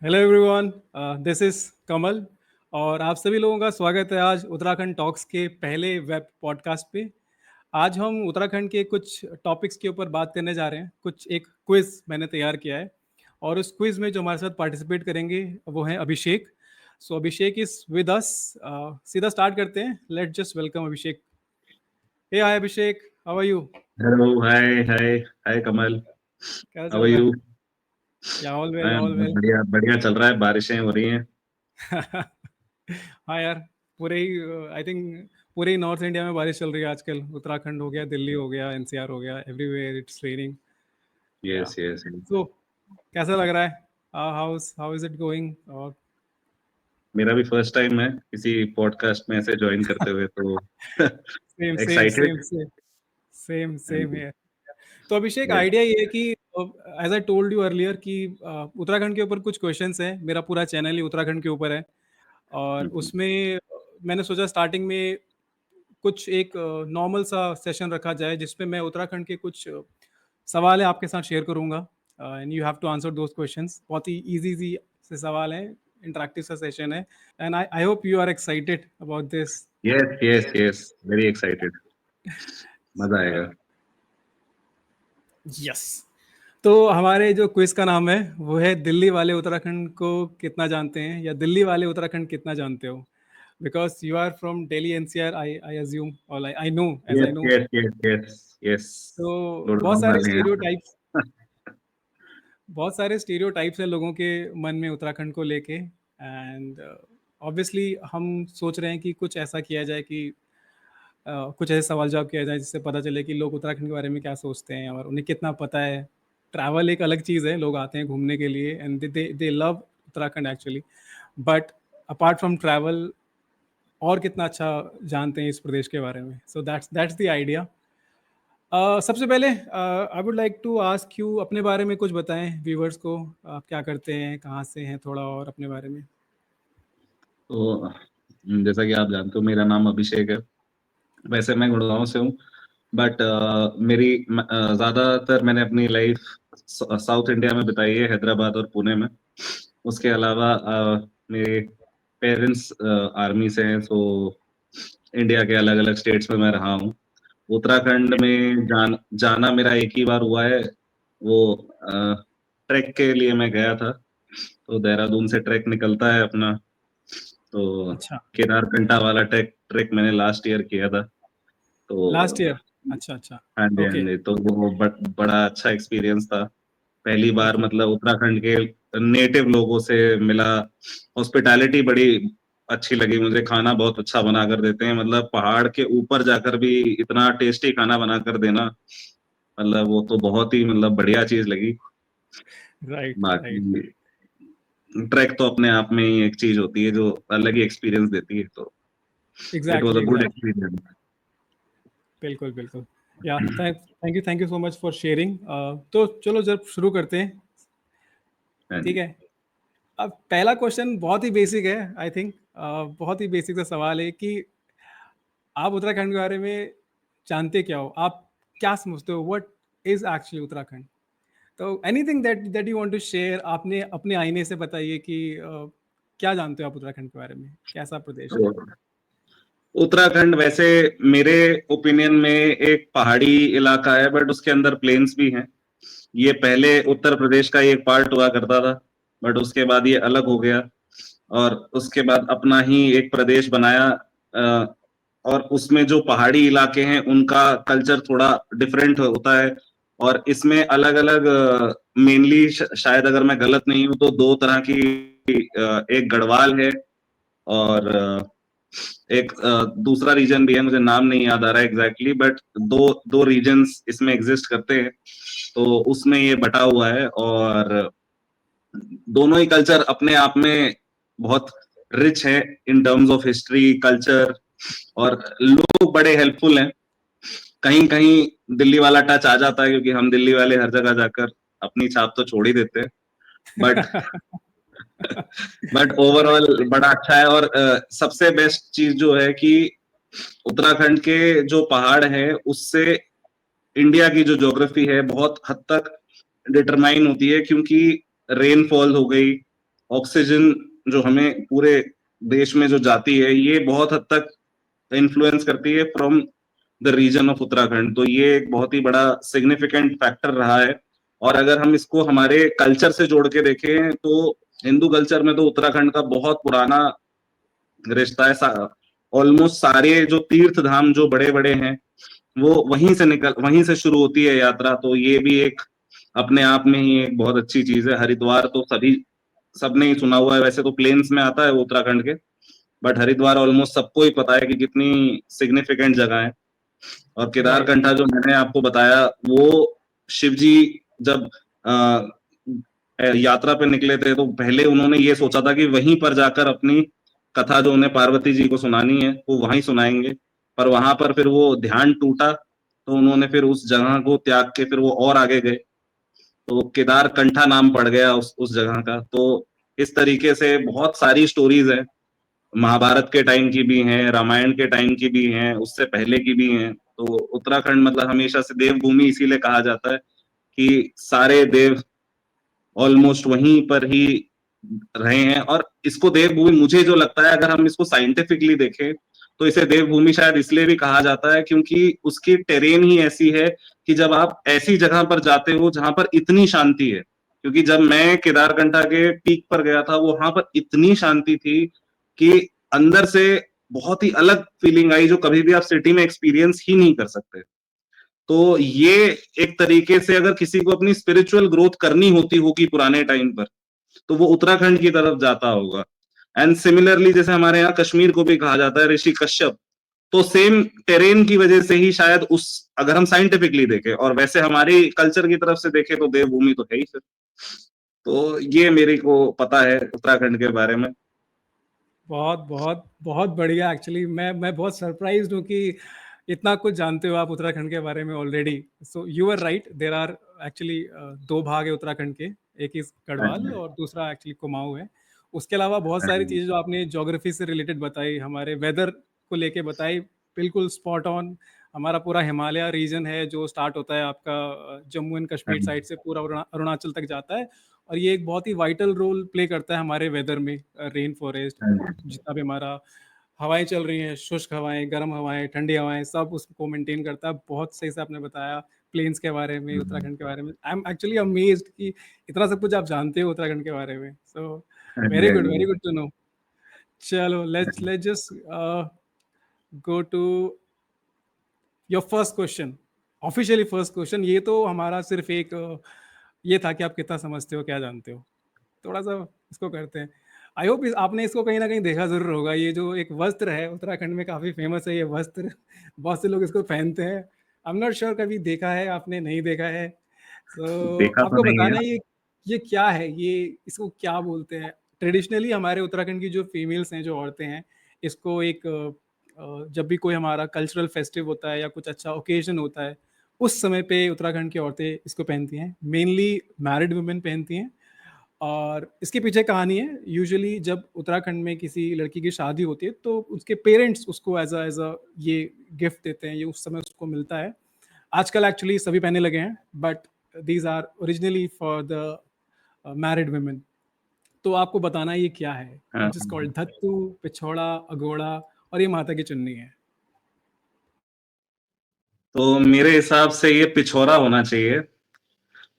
Hello everyone, this is कमल और आप सभी लोगों का स्वागत है आज उत्तराखंड टॉक्स के पहले वेब पॉडकास्ट पे। आज हम उत्तराखंड के कुछ टॉपिक्स के ऊपर बात करने जा रहे हैं। कुछ एक क्विज मैंने तैयार किया है और उस क्विज में जो हमारे साथ पार्टिसिपेट करेंगे वो हैं अभिषेक। सो अभिषेक इज विद अस। सीधा स्टार्ट करते हैं। Let just welcome Abhishek. Hey hi Abhishek, how are you? Hello, hi hi hi Kamal. क्या हाउ चल आर रहा यू? है? या ऑल वेल, ऑल वेल। बढ़िया बढ़िया चल रहा है, बारिशें हो रही हैं। हाँ यार, पूरे ही आई थिंक पूरे ही नॉर्थ इंडिया में बारिश चल रही है आजकल। उत्तराखंड हो गया, दिल्ली हो गया, एनसीआर हो गया, एवरीवेयर इट्स रेनिंग। या यस यस। सो कैसा लग रहा है? How is it going? और मेरा भी फर्स्ट टाइम है किसी पॉडकास्ट में ऐसे ज्वाइन करते हुए, तो same same same excited. Same same same है। तो अभिषेक, आइडिया ये है कि as I told you earlier कि उत्तराखंड के ऊपर कुछ क्वेश्चंस हैं। मेरा पूरा चैनल ही उत्तराखंड के ऊपर है और उसमें मैंने सोचा स्टार्टिंग में कुछ एक नॉर्मल सा सेशन रखा जाए जिसपे मैं उत्तराखंड के कुछ सवाल है आपके साथ शेयर करूंगा and you have to answer those questions. बहुत ही इजी इजी से सवाल हैं, इंटरेक्टिव सा सेशन है and I hope you are excited about this. Yes yes yes, very excited. मजा आएगा। यस। तो हमारे जो क्विज का नाम है वो है दिल्ली वाले उत्तराखंड को कितना जानते हैं, या दिल्ली वाले उत्तराखंड कितना जानते हो। Because you are from Delhi NCR, I assume और I know, as I yes no. Yes yes yes yes. तो बहुत लुधियाना सारे वाले हैं। स्टीरियोटाइप्स बहुत सारे स्टीरियोटाइप्स हैं लोगों के मन में उत्तराखंड को लेके एंड ऑब्वियसली हम सोच रहे हैं कि कुछ ऐसा किया जाए कि कुछ ऐसे सवाल जवाब किया जाए जिससे पता चले कि लोग उत्तराखंड के बारे में क्या सोचते हैं और उन्हें कितना पता है। ट्रैवल एक अलग चीज़ है, लोग आते हैं घूमने के लिए and they love Uttarakhand actually. But apart from travel और कितना अच्छा जानते हैं इस प्रदेश के बारे में। So that's the idea. सबसे पहले I would like to ask you, अपने बारे में कुछ बताएं व्यूवर्स को। आप क्या करते हैं, कहाँ से हैं, थोड़ा और अपने बारे में। तो जैसा कि आप जानते हो, मेरा नाम अभिषेक है। वैसे मैं गुड़गांव से हूँ, बट मेरी ज्यादातर मैंने अपनी लाइफ साउथ इंडिया में बिताई है, हैदराबाद और पुणे में। उसके अलावा मेरे पेरेंट्स आर्मी से हैं, तो इंडिया के अलग अलग स्टेट्स में मैं रहा हूँ। उत्तराखंड में जाना मेरा एक ही बार हुआ है। वो ट्रैक के लिए मैं गया था। तो देहरादून से ट्रैक निकलता है अपना, तो अच्छा, केदारकंठा वाला ट्रैक ट्रैक मैंने लास्ट ईयर किया था। लास्ट तो ईयर। अच्छा अच्छा। हाँ जी हाँ ओके जी, तो वो बड़ा अच्छा एक्सपीरियंस था। पहली बार ओके। मतलब उत्तराखंड के नेटिव लोगों से मिला। हॉस्पिटैलिटी बड़ी अच्छी लगी मुझे, खाना बहुत अच्छा बना कर देते हैं। मतलब पहाड़ के ऊपर जाकर भी इतना टेस्टी खाना बना कर देना, मतलब वो तो बहुत ही मतलब बढ़िया चीज लगी। Right right. बाकी ट्रैक तो अपने आप में ही एक चीज होती है जो अलग ही एक्सपीरियंस देती है, तो it was exactly a good exactly. Experience. बिल्कुल बिल्कुल। या thank you so much for sharing. तो चलो जब शुरू करते हैं। हाँ ठीक जी। है। अब पहला क्वेश्चन बहुत ही बेसिक है आई थिंक। बहुत ही बेसिक सा सवाल है कि आप उत्तराखंड के बारे में जानते क्या हो, आप क्या समझते हो, व्हाट इज एक्चुअली उत्तराखंड। तो anything that you want to share, आपने अपने आईने से बताइए कि क्या जानते हो आप उत्तराखंड के बारे में, कैसा प्रदेश है। तो उत्तराखंड वैसे मेरे ओपिनियन में एक पहाड़ी इलाका है, बट उसके अंदर प्लेन्स भी हैं। ये पहले उत्तर प्रदेश का ही एक पार्ट हुआ करता था, बट उसके बाद ये अलग हो गया और उसके बाद अपना ही एक प्रदेश बनाया। और उसमें जो पहाड़ी इलाके हैं उनका कल्चर थोड़ा डिफरेंट होता है। और इसमें अलग अलग, मेनली शायद अगर मैं गलत नहीं हूं तो दो तरह की, एक गढ़वाल है और एक दूसरा रीजन भी है, मुझे नाम नहीं याद आ रहा है एग्जैक्टली, बट दो दो रीजन्स इसमें एग्जिस्ट करते हैं। तो उसमें ये बटा हुआ है और दोनों ही कल्चर अपने आप में बहुत रिच है in terms of history culture. और लोग बड़े हेल्पफुल हैं। कहीं कहीं दिल्ली वाला टच आ जाता है, क्योंकि हम दिल्ली वाले हर जगह जाकर अपनी छाप तो छोड़ ही देते हैं। But but right. ओवरऑल बड़ा अच्छा है। और सबसे बेस्ट चीज जो है कि उत्तराखंड के जो पहाड़ है उससे इंडिया की जो ज्योग्राफी है बहुत हद तक डिटरमाइन होती है, क्योंकि रेनफॉल हो गई, ऑक्सीजन जो हमें पूरे देश में जो जाती है, ये बहुत हद तक इन्फ्लुएंस करती है from the region of Uttarakhand. तो ये एक बहुत ही बड़ा सिग्निफिकेंट फैक्टर रहा है। और अगर हम इसको हमारे कल्चर से जोड़ के देखें तो हिंदू कल्चर में तो उत्तराखंड का बहुत पुराना रिश्ता है। ऑलमोस्ट सारे जो तीर्थ धाम जो बड़े बड़े हैं वो वहीं से शुरू होती है यात्रा। तो ये भी एक अपने आप में ही एक बहुत अच्छी चीज है। हरिद्वार तो सबने ही सुना हुआ है, वैसे तो प्लेन्स में आता है वो उत्तराखंड के, बट हरिद्वार ऑलमोस्ट सबको ही पता है कि कितनी सिग्निफिकेंट जगह है। और राइट, केदारकंठा जो मैंने आपको बताया, वो शिव जी जब यात्रा पे निकले थे तो पहले उन्होंने ये सोचा था कि वहीं पर जाकर अपनी कथा जो उन्हें पार्वती जी को सुनानी है वो वहीं सुनाएंगे। पर वहां पर फिर वो ध्यान टूटा, तो उन्होंने फिर उस जगह को त्याग के फिर वो और आगे गए, तो केदारकंठा नाम पड़ गया उस जगह का। तो इस तरीके से बहुत सारी स्टोरीज हैं, महाभारत के टाइम की भी हैं, रामायण के टाइम की भी हैं, उससे पहले की भी हैं। तो उत्तराखंड मतलब हमेशा से देवभूमि इसीलिए कहा जाता है कि सारे देव ऑलमोस्ट वहीं पर ही रहे हैं। और इसको देवभूमि, मुझे जो लगता है अगर हम इसको साइंटिफिकली देखें तो इसे देवभूमि शायद इसलिए भी कहा जाता है क्योंकि उसकी टेरेन ही ऐसी है कि जब आप ऐसी जगह पर जाते हो जहां पर इतनी शांति है। क्योंकि जब मैं केदारकंठा के पीक पर गया था, वहां पर इतनी शांति थी कि अंदर से बहुत ही अलग फीलिंग आई जो कभी भी आप सिटी में एक्सपीरियंस ही नहीं कर सकते। तो ये एक तरीके से अगर किसी को अपनी स्पिरिचुअल ग्रोथ करनी होती होगी पुराने टाइम पर, तो वो उत्तराखंड की तरफ जाता होगा। एंड सिमिलरली जैसे हमारे यहाँ कश्मीर को भी कहा जाता है ऋषि कश्यप, तो सेम टेरेन की वजह से ही शायद उस, अगर हम साइंटिफिकली देखें और वैसे हमारी कल्चर की तरफ से देखें तो देवभूमि तो है ही फिर। तो ये मेरे को पता है उत्तराखंड के बारे में। बहुत बहुत बहुत बढ़िया। एक्चुअली मैं बहुत सरप्राइज्ड हूँ कि इतना कुछ जानते हो आप उत्तराखंड के बारे में already. So you are right, there are actually दो भाग है उत्तराखंड के, एक इस हाँ गढ़वाल जी, और दूसरा एक्चुअली कुमाऊँ है। उसके अलावा बहुत हाँ सारी जी, चीज़ें जो आपने ज्योग्राफी से रिलेटेड बताई, हमारे वेदर को लेके बताई, बिल्कुल स्पॉट ऑन। हमारा पूरा हिमालय रीजन है जो स्टार्ट होता है आपका जम्मू एंड हाँ कश्मीर जी, साइड से पूरा अरुणाचल तक जाता है। और ये एक बहुत ही वाइटल रोल प्ले करता है हमारे वेदर में। रेन फॉरेस्ट, हाँ जी, जितना भी हमारा हवाएं चल रही हैं, शुष्क हवाएं, गर्म हवाएं, ठंडी हवाएं, सब उसको मेंटेन करता है। बहुत सही से आपने बताया प्लेन्स के बारे में, हम्म, उत्तराखंड के बारे में। आई एम एक्चुअली अमेज्ड कि इतना सब कुछ आप जानते हो उत्तराखंड के बारे में। सो हाँ जी, हाँ वेरी जी। Good to know. चलो let's let's just go to your first question. Officially first question, ये तो हमारा सिर्फ एक ये था कि आप कितना समझते हो, क्या जानते हो। थोड़ा सा इसको करते हैं। आई होप आपने इसको कहीं ना कहीं देखा जरूर होगा। ये जो एक वस्त्र है उत्तराखंड में काफी फेमस है ये वस्त्र। बहुत से लोग इसको पहनते हैं। आई एम नॉट श्योर कभी देखा है आपने, नहीं देखा है। सो देखा तो आपको नहीं है। बताना है ये क्या है, ये इसको क्या बोलते हैं। ट्रेडिशनली हमारे उत्तराखंड की जो फीमेल्स हैं, जो औरतें हैं, इसको एक जब भी कोई हमारा कल्चरल फेस्टिव होता है या कुछ अच्छा ओकेजन होता है, उस समय पे उत्तराखंड की औरतें इसको पहनती हैं। मेनली मैरिड वुमेन पहनती हैं। और इसके पीछे कहानी है, यूजुअली जब उत्तराखंड में किसी लड़की की शादी होती है तो उसके पेरेंट्स उसको एज अ ये गिफ्ट देते हैं, ये उस समय उसको मिलता है। आजकल एक्चुअली सभी पहनने लगे हैं, but these are originally for the married women. तो आपको बताना है ये क्या है, हाँ, which is called dhattu, pichhora, agoda, और ये माता की चुन्नी है। तो मेरे हिसाब से ये पिछोरा होना चाहिए।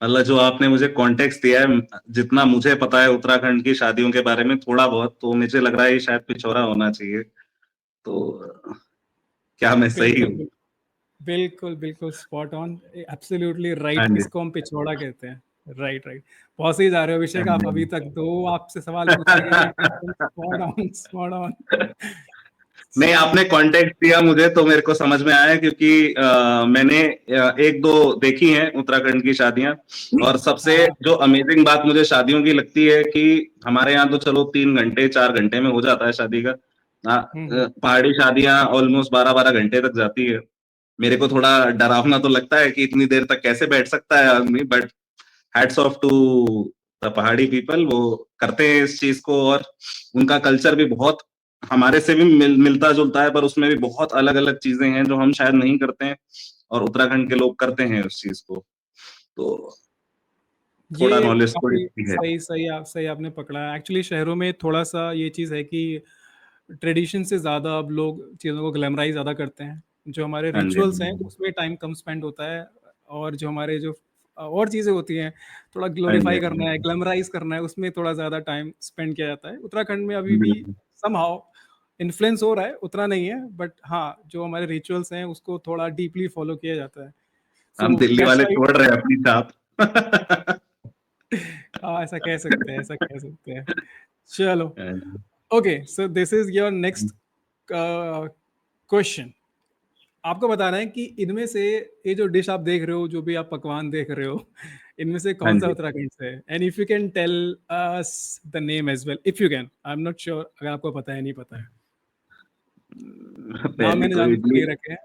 मतलब जो आपने मुझे कॉन्टेक्स्ट दिया है, जितना मुझे पता है उत्तराखंड की शादियों के बारे में थोड़ा बहुत, तो मुझे लग रहा है ये शायद पिछोरा होना चाहिए। तो क्या मैं सही बिल्कुल हूँ? बिल्कुल, बिल्कुल बिल्कुल स्पॉट ऑन, एब्सोल्युटली हाँ राइट। जी, इसको हम पिछौड़ा कहते हैं। Right right. बहुत सही जा रहे हो हाँ अभिषेक, आप अभी तक जी। दो आपसे सवाल पूछे गए, एकदम स्पॉट ऑन स्पॉट ऑन। नहीं, आपने कांटेक्ट दिया मुझे तो मेरे को समझ में आया, क्योंकि मैंने एक दो देखी हैं उत्तराखंड की शादियां। और सबसे हाँ। जो अमेजिंग बात मुझे शादियों की लगती है कि हमारे यहाँ तो चलो 3 घंटे 4 घंटे में हो जाता है शादी का। हम्म। पहाड़ी शादियां ऑलमोस्ट 12-12 घंटे तक जाती है। मेरे को थोड़ा डरावना तो लगता है कि इतनी देर तक कैसे बैठ सकता है आदमी, but hats off to the Pahari people, वो करते हैं इस चीज को। और उनका कल्चर भी बहुत हमारे से भी मिलता जुलता है, पर उसमें भी बहुत अलग अलग चीजें हैं जो हम शायद नहीं करते हैं, और उत्तराखंड के लोग करते हैं उस चीज को। तो थोड़ा ये नॉलेज तो काफ़ी इसकी है। सही आपने पकड़ा है। एक्चुअली शहरों में थोड़ा-सा ये चीज़ है कि ट्रेडिशन से ज़्यादा अब लोग चीज़ों को ग्लैमराइज़ ज़्यादा करते हैं। जो हमारे हाँ जी, हाँ रिचुअल्स हैं, जी। उसमें टाइम कम स्पेंड होता है और जो हमारे जो और चीज़ें होती हैं, थोड़ा हाँ जी, ग्लोरीफाई हाँ करना है, जी। ग्लैमराइज़ करना है, उसमें थोड़ा ज़्यादा टाइम स्पेंड किया जाता है। उत्तराखंड में अभी भी बिल्कुल। समहाउ इन्फ्लुएंस हो रहा है, उतना नहीं है, बट हाँ, जो हमारे रिचुअल्स हैं, उसको थोड़ा डीपली फॉलो किया जाता है। हम सो दिल्ली दैट्स वाले व्हाई छोड़ रहे हैं अपनी छाप। हाँ, ऐसा कह सकते हैं, ऐसा कह सकते हैं। चलो, हाँ जी, okay, so this is your next question. आपको बताना है कि इनमें से ये जो डिश आप देख रहे हो, जो भी आप पकवान देख रहे हो, इनमें से हाँ कौन-सा जी। उत्तराखंड से है? And if you can tell us the name as well, if you can. I am not sure अगर आपको पता है, नहीं पता है। नाम पहली मैंने तो जानबूझ के इडली नहीं रखे हैं,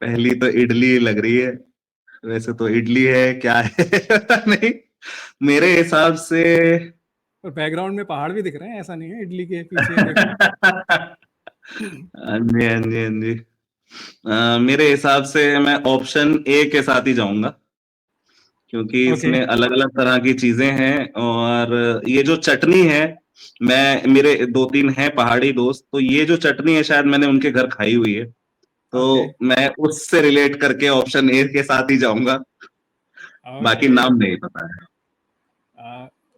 पहली तो इडली लग रही है। वैसे तो इडली है, क्या है पता नहीं। मेरे हिसाब से और बैकग्राउंड में पहाड़ भी दिख रहे हैं, ऐसा नहीं है इडली के पीछे देखो। हाँ जी, हाँ जी, हाँ जी। मेरे हिसाब से मैं ऑप्शन ए के साथ ही जाऊंगा, क्योंकि ओके, इसमें अलग-अलग तरह की चीजें हैं और ये जो चटनी है, मैं मेरे 2-3 हैं पहाड़ी दोस्त, तो ये जो चटनी है शायद मैंने उनके घर खाई हुई है। ओके, तो मैं उससे रिलेट करके ऑप्शन ए के साथ ही जाऊँगा, बाकी ओके। नाम नहीं पता है।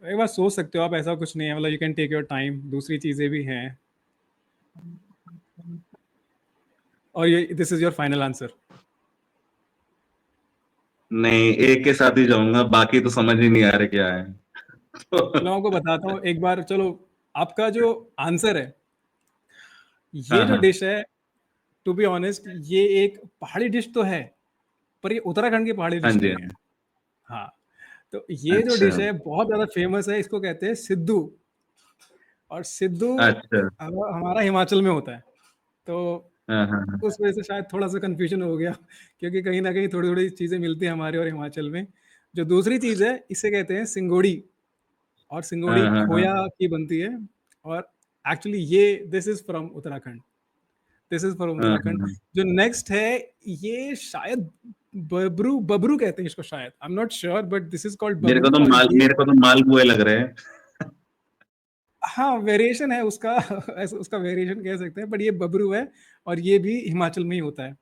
एक बार सोच सकते हो आप, ऐसा कुछ नहीं है, मतलब you can take your time, दूसरी चीज़ें भी हैं। और ये this is your final answer? नहीं, ए के साथ ही जाऊँगा, बाकी तो समझ ही नहीं आ रहा क्या है। चलो मैं आपको बताता हूँ एक बार, चलो आपका जो आंसर है, ये हाँ, जो हाँ। डिश है, टू बी ऑनेस्ट, ये एक पहाड़ी डिश तो है, पर ये उत्तराखंड की पहाड़ी हाँ डिश जी, नहीं है। हाँ। हाँ, तो ये जो अच्छा, डिश है बहुत ज़्यादा फेमस है, इसको कहते हैं सिद्धू। और सिद्धू अच्छा। हमारा हिमाचल में होता है। तो हाँ, हाँ, हाँ। उस वजह से शायद थोड़ा-सा कन्फ्यूज़न हो गया, क्योंकि कहीं न कहीं थोड़ी-थोड़ी चीज़ें मिलती हैं हमारे और हिमाचल में। जो दूसरी चीज़ है, इसे कहते हैं सिंगोड़ी, और सिंगोड़ी हाँ, हाँ, खोया हाँ। की बनती है। और एक्चुअली ये this is from Uttarakhand, this is from हाँ, उत्तराखंड। हाँ, हाँ। जो नेक्स्ट है, ये शायद बबरू बबरू कहते हैं इसको शायद, आई am not sure, but this is called Bhabru. और ये मेरे को तो मालपुए लग रहे हैं। हाँ, वेरिएशन है उसका ऐसा उसका वेरिएशन कह सकते हैं, बट ये बबरू है और ये भी हिमाचल में ही होता है।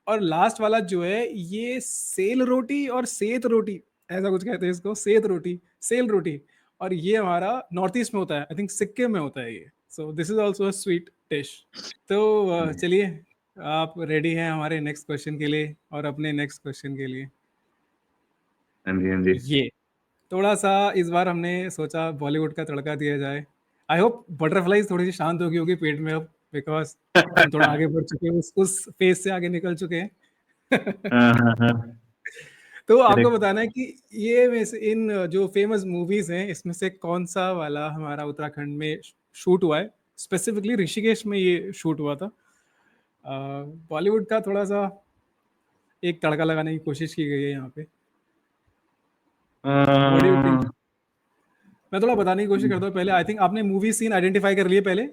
और लास्ट वाला जो है, ये सेल रोटी और सेत रोटी, ऐसा कुछ कहते हैं इसको, सेत रोटी, सेल रोटी। और ये हमारा नॉर्थ ईस्ट में होता है, आई थिंक सिक्किम में होता है ये। सो this is also a sweet dish. तो चलिए, आप रेडी हैं हमारे नेक्स्ट क्वेश्चन के लिए और अपने नेक्स्ट क्वेश्चन के लिए? हाँ जी, हाँ जी। ये थोड़ा-सा इस बार हमने सोचा बॉलीवुड का तड़का दिया जाए। आई होप बटरफ्लाइज़ थोड़ी-सी शांत हो गई होगी पेट में अब, बिकॉज़ हम थोड़ा आगे बढ़ चुके हैं, उस फ़ेज़ से आगे निकल चुके हैं। हाँ, हाँ, हाँ। तो आपको करेक्ट। बताना है कि ये में से इन जो फ़ेमस मूवीज़ हैं, इसमें से कौन-सा वाला हमारा उत्तराखंड में शूट हुआ है? स्पेसिफिकली ऋषिकेश में ये शूट हुआ था। अ, बॉलीवुड का थोड़ा-सा एक तड़का लगाने की कोशिश की गई है यहाँ पे। अ, व्हाट डू यू थिंक? मैं थोड़ा बताने की कोशिश करता हूँ पहले। आई थिंक आपने मूवी सीन आइडेंटिफ़ाई कर लिए पहले?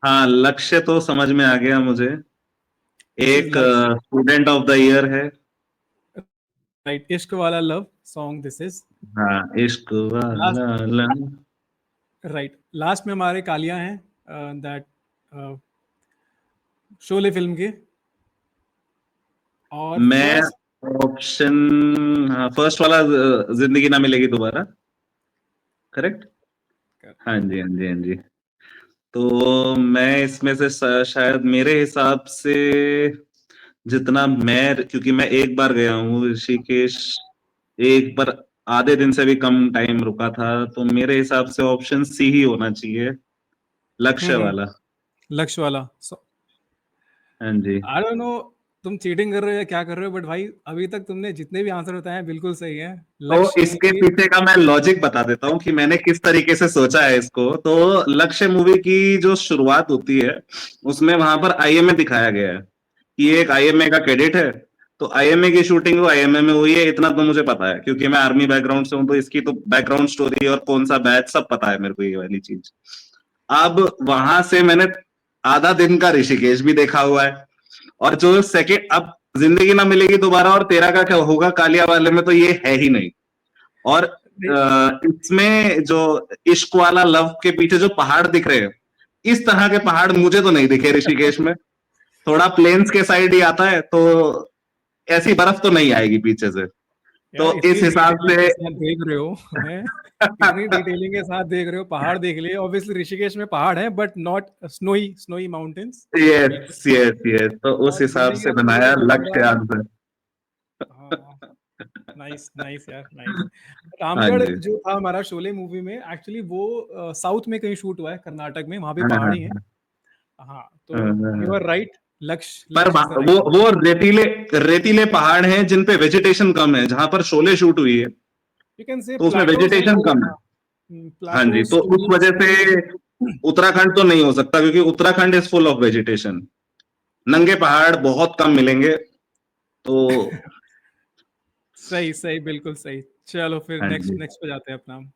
हाँ, लक्ष्य तो समझ में आ गया मुझे। दिस इज़ एक लक्ष्य, स्टूडेंट ऑफ द ईयर है। राइट, इश्क वाला लव सॉन्ग दिस इज़। हाँ, इश्क लास्ट, वाला लव। राइट, लास्ट में हमारे कालिया हैं, दैट शोले फ़िल्म के। और मैं फर्स्ट, ऑप्शन, हाँ, फर्स्ट वाला जिंदगी ना मिलेगी दोबारा, करेक्ट। हाँ जी, हाँ जी, हाँ जी। तो मैं इसमें से शायद मेरे हिसाब से, जितना मैं, क्योंकि मैं एक बार गया हूँ ऋषिकेश, एक बार आधे दिन से भी कम टाइम रुका था, तो मेरे हिसाब से ऑप्शन सी ही होना चाहिए, हुँ, लक्ष्य हुँ, वाला। लक्ष्य वाला। सो हाँ जी। आई डोंट नो तुम चीटिंग कर रहे हो या क्या कर रहे हो, बट भाई अभी तक तुमने जितने भी आंसर बताए हैं बिल्कुल सही है। तो लक्ष्य इसके मूवी, पीछे का मैं लॉजिक बता देता हूँ कि मैंने किस तरीके से सोचा है इसको। तो लक्ष्य मूवी की जो शुरुआत होती है, उसमें वहां पर आईएमए दिखाया गया है कि ये एक आईएमए का कैडेट है। तो आईएमए की शूटिंग वो आईएमए में हुई है, इतना तो मुझे पता है, क्योंकि मैं आर्मी बैकग्राउंड से हूँ, तो इसकी तो बैकग्राउंड स्टोरी और कौन सा बैच सब पता है मेरे को, ये वाली चीज। अब वहां से मैंने आधा दिन का ऋषिकेश भी देखा हुआ है, और जो सेकेंड, अब जिंदगी ना मिलेगी दोबारा और तेरा का क्या होगा कालिया वाले में, तो ये है ही नहीं। और इसमें जो इश्क वाला लव के पीछे जो पहाड़ दिख रहे हैं, इस तरह के पहाड़ मुझे तो नहीं दिखे ऋषिकेश में। थोड़ा प्लेन्स के साइड ही आता है, तो ऐसी बर्फ तो नहीं आएगी पीछे से। यार तो इतनी इस हिसाब डिटेलिंग से के साथ देख रहे हो हैं, इतनी डिटेलिंग के साथ देख रहे हो, पहाड़ देख लिए, ऑब्वियसली ऋषिकेश में पहाड़ है but not snowy snowy mountains, बिल्कुल। यस यस यस, तो उस और हिसाब जिंदगी से का सबसे बनाया जो लक्ष्य बड़ा, आंसर। हाँ, नाइस नाइस यार, नाइस। हाँ रामगढ़ जी। जो था हमारा शोले मूवी में, एक्चुअली वो साउथ में कहीं शूट हुआ है, कर्नाटक में, वहां भी हाँ हाँ पहाड़ी है। हाँ, हाँ तो हाँ यू हाँ। आर राइट, लक्ष्य पर लक्ष्य इज द वो राइट वो आंसर। रेतीले रेतीले पहाड़ हैं जिन पे वेजिटेशन कम है, जहां पर शोले शूट हुई है, यू कैन से तो उसमें प्लेटोज हैं वेजिटेशन वो, कम है। हाँ, हाँ जी, प्लेटोज तो उस स्टोन्स वजह वो से उत्तराखंड तो नहीं हो सकता, क्योंकि Uttarakhand is full of vegetation. नंगे पहाड़ बहुत कम मिलेंगे, तो सही सही, बिल्कुल सही। चलो फिर हाँ नेक्स्ट जी नेक्स्ट पे जाते हैं अपना हम।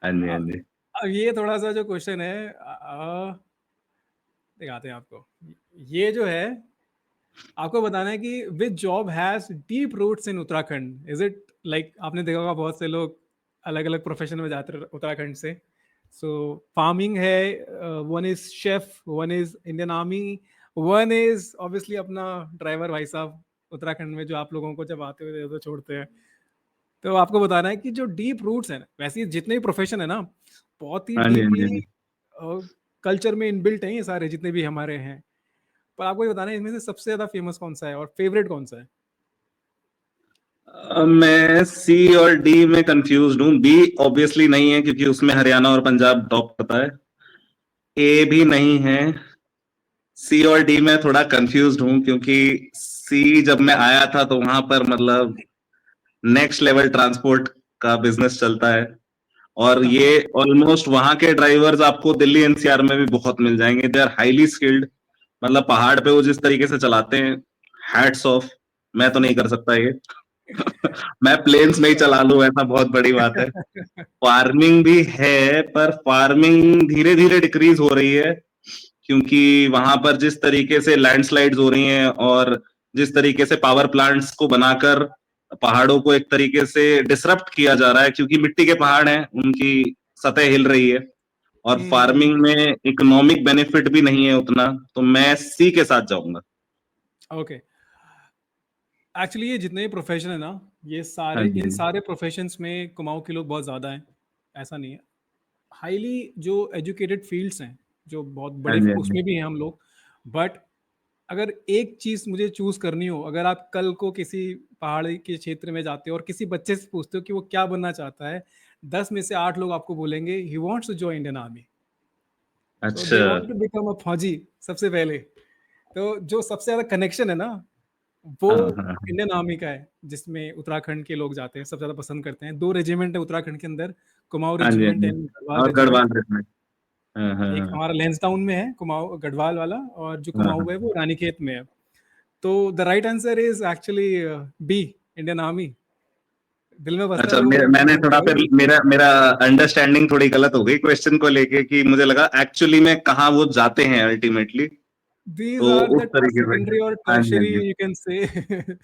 हाँ जी हाँ अब जी। अब ये थोड़ा सा जो क्वेश्चन है, दिखाते हैं आपको। ये जो है, आपको बताना है कि which job has deep roots in Uttarakhand. Is it like, आपने देखा होगा बहुत से लोग अलग अलग प्रोफेशन में जाते हैं उत्तराखंड से। सो फार्मिंग है, one is chef, one is Indian army, one is obviously अपना ड्राइवर भाई साहब, उत्तराखंड में जो आप लोगों को जब आते हुए तो छोड़ते हैं। तो आपको बताना है कि जो डीप रूट्स हैं, वैसे ही जितने भी प्रोफेशन है ना, बहुत ही हाँ जी हाँ जी हाँ डीपली जी। कल्चर में इनबिल्ट हैं ये सारे जितने भी हमारे हैं। पर आपको ये बताना है इनमें से सबसे ज्यादा फेमस कौन सा है और फेवरेट कौन सा है। मैं सी और डी में कंफ्यूज हूँ। बी ऑब्वियसली नहीं है, क्योंकि उसमें हरियाणा और पंजाब टॉप करता है। ए भी नहीं है। सी और डी में थोड़ा कंफ्यूज हूँ, क्योंकि सी जब मैं आया था तो वहां पर मतलब नेक्स्ट लेवल ट्रांसपोर्ट का बिजनेस चलता है, और ये ऑलमोस्ट वहां के ड्राइवर्स आपको दिल्ली एनसीआर में भी बहुत मिल जाएंगे। They are highly skilled. मतलब पहाड़ पे वो जिस तरीके से चलाते हैं, हैट्स ऑफ। मैं तो नहीं कर सकता ये। मैं प्लेन्स में ही चला लूं, ऐसा बहुत बड़ी बात है। फार्मिंग भी है, पर फार्मिंग धीरे धीरे डिक्रीज हो रही है, क्योंकि वहां पर जिस तरीके से लैंडस्लाइड्स हो रही हैं, और जिस तरीके से पावर प्लांट्स को बनाकर पहाड़ों को एक तरीके से डिसरप्ट किया जा रहा है, क्योंकि मिट्टी के पहाड़ हैं, उनकी सतह हिल रही है, और हम्म। फार्मिंग में इकोनॉमिक बेनिफिट भी नहीं है उतना। तो मैं सी के साथ जाऊंगा। ओके, एक्चुअली ये जितने भी प्रोफेशन है ना, ये हाँ सारे, जी इन हाँ जी सारे प्रोफेशंस में कुमाऊं के लोग बहुत ज़्यादा हैं, ऐसा नहीं है। हाईली जो एजुकेटेड फील्ड्स हैं, जो बहुत हाँ बड़े जी हाँ जी। उसमें भी हैं हम लोग। बट अगर एक चीज़ मुझे चूज़ करनी हो, अगर आप कल को किसी पहाड़ी के क्षेत्र में जाते हो और किसी बच्चे से पूछते हो कि वो क्या बनना चाहता है, 10 में से 8 लोग आपको बोलेंगे he wants to join Indian army. So अच्छा। They want to become a फौजी सबसे पहले। तो जो सबसे ज़्यादा कनेक्शन है ना, वो हाँ हाँ हाँ इंडियन आर्मी का है, जिसमें उत्तराखंड के लोग जाते हैं, सबसे ज़्यादा पसंद करते हैं। 2 रेजिमेंट है उत्तराखंड के अंदर, कुमाऊँ हाँ जी हाँ रेजिमेंट जी। एंड गढ़वाल और रेजिमेंट। गढ़वाल रेजिमेंट। हाँ हाँ एक हाँ हमारा लैंसडाउन में है कुमाऊँ गढ़वाल वाला, और जो हाँ कुमाऊँ है हाँ। वो रानीखेत में है। तो the right answer is actually B, Indian Army. दिल में बसता है अच्छा, लोगों के मैंने भाई थोड़ा फिर भाई। मेरा मेरा अंडरस्टैंडिंग थोड़ी गलत हो गई क्वेश्चन को लेके, कि मुझे लगा एक्चुअली में कहाँ वो जाते हैं अल्टीमेटली। दीज तो आर उस द तरीके से। सेकेंडरी और हाँ जी हाँ tertiary ji. You can say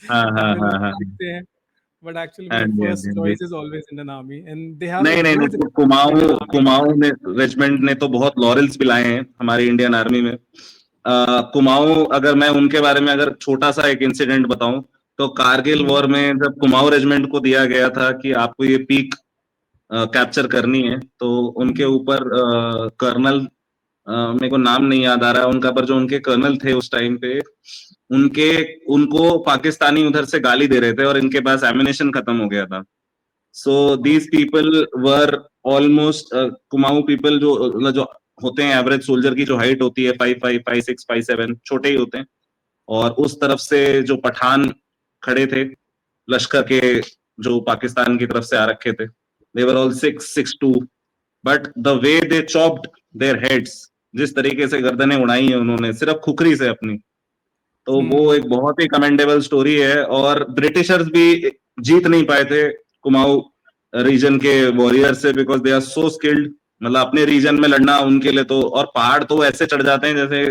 हाँ हाँ हम इन हाँ लोग हाँ देखते हैं, बट एक्चुअली हाँ मेरा जी हाँ जी फर्स्ट हाँ जी। Choice is always Indian army and they have a नहीं नहीं नहीं, ह्यूज तो कुमाऊं इंडियन आर्मी। कुमाऊं ने रेजिमेंट ने तो बहुत लॉरेल्स भी लाए हैं हमारी इंडियन आर्मी में। कुमाऊं, अगर मैं उनके बारे में अगर छोटा सा एक इंसिडेंट बताऊं, तो कारगिल वॉर में जब कुमाऊं रेजिमेंट को दिया गया था कि आपको ये पीक कैप्चर करनी है, तो उनके ऊपर कर्नल, मेरे को नाम नहीं याद आ रहा है उनका, पर जो उनके कर्नल थे उस टाइम पे, उनके उनको पाकिस्तानी उधर से गाली दे रहे थे, और इनके पास एमिनेशन खत्म हो गया था। So these people were almost, Kumaon people जो जो होते हैं, एवरेज सोल्जर की जो हाइट होती है 5'5", 5'6", 5'7", छोटे ही होते हैं। और उस तरफ से जो पठान खड़े थे लश्कर के, जो पाकिस्तान की तरफ से आ रखे थे, they were all 6'2", but the way they chopped their heads, जिस तरीके से गर्दनें उड़ाई हैं उन्होंने सिर्फ खुखरी से अपनी, तो वो एक बहुत ही कमेंडेबल स्टोरी है। और ब्रिटिशर्स भी जीत नहीं पाए थे कुमाऊं रीजन के वॉरियर से, because they are so skilled. मतलब अपने रीजन में लड़ना उनके लिए तो, और पहाड़ तो ऐसे चढ़ जाते हैं जैसे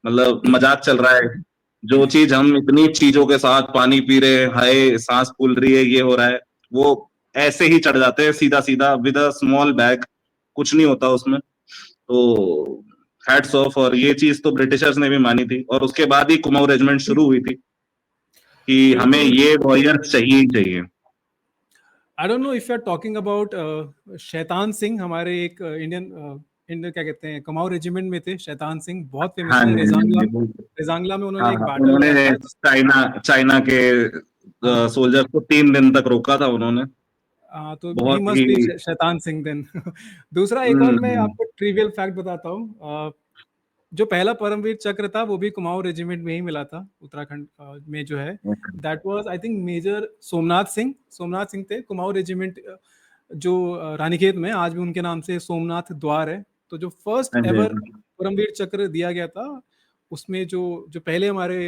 मतलब मजाक चल रहा है। जो चीज हम इतनी चीजों के साथ पानी पी रहे हैं, हाय सांस फूल रही है, ये हो रहा है, वो ऐसे ही चढ़ जाते हैं सीधा सीधा विद अ स्मॉल बैग, कुछ नहीं होता उसमें। तो हैट्स ऑफ। और ये चीज तो ब्रिटिशर्स ने भी मानी थी, और उसके बाद ही कुमाऊं रेजिमेंट शुरू हुई थी कि हमें बिल्कुल। ये वॉरियर्स चाहिए ही चाहिए। I don't know if you are talking about Shaitan Singh, हमारे एक इंडियन क्या कहते हैं, कुमाऊं रेजिमेंट में थे। शैतान सिंह बहुत फेमस हाँ थे। जी, हाँ रेजांगला, जी, बिल्कुल। रेजांगला में उन्होंने हाँ एक हाँ, बैटल उन्होंने लड़ा था। चाइना चाइना के हाँ सोल्जर्स को 3 दिन तक रोका था उन्होंने। तो ही बहुत मस्ट ही बी शैतान सिंह देन। दूसरा एक और मैं हम्म आपको ट्रिवियल फैक्ट बताता हूँ। जो पहला परमवीर चक्र था वो भी कुमाऊं रेजिमेंट में ही मिला था, उत्तराखंड में जो है। That was I think Major Somnath Singh. Somnath Singh थे कुमाऊं रेजिमेंट, जो रानीखेत में आज भी उनके नाम से सोमनाथ द्वार है। तो जो फर्स्ट हाँ जी, एवर परमवीर चक्र दिया गया था, उसमें जो जो पहले हमारे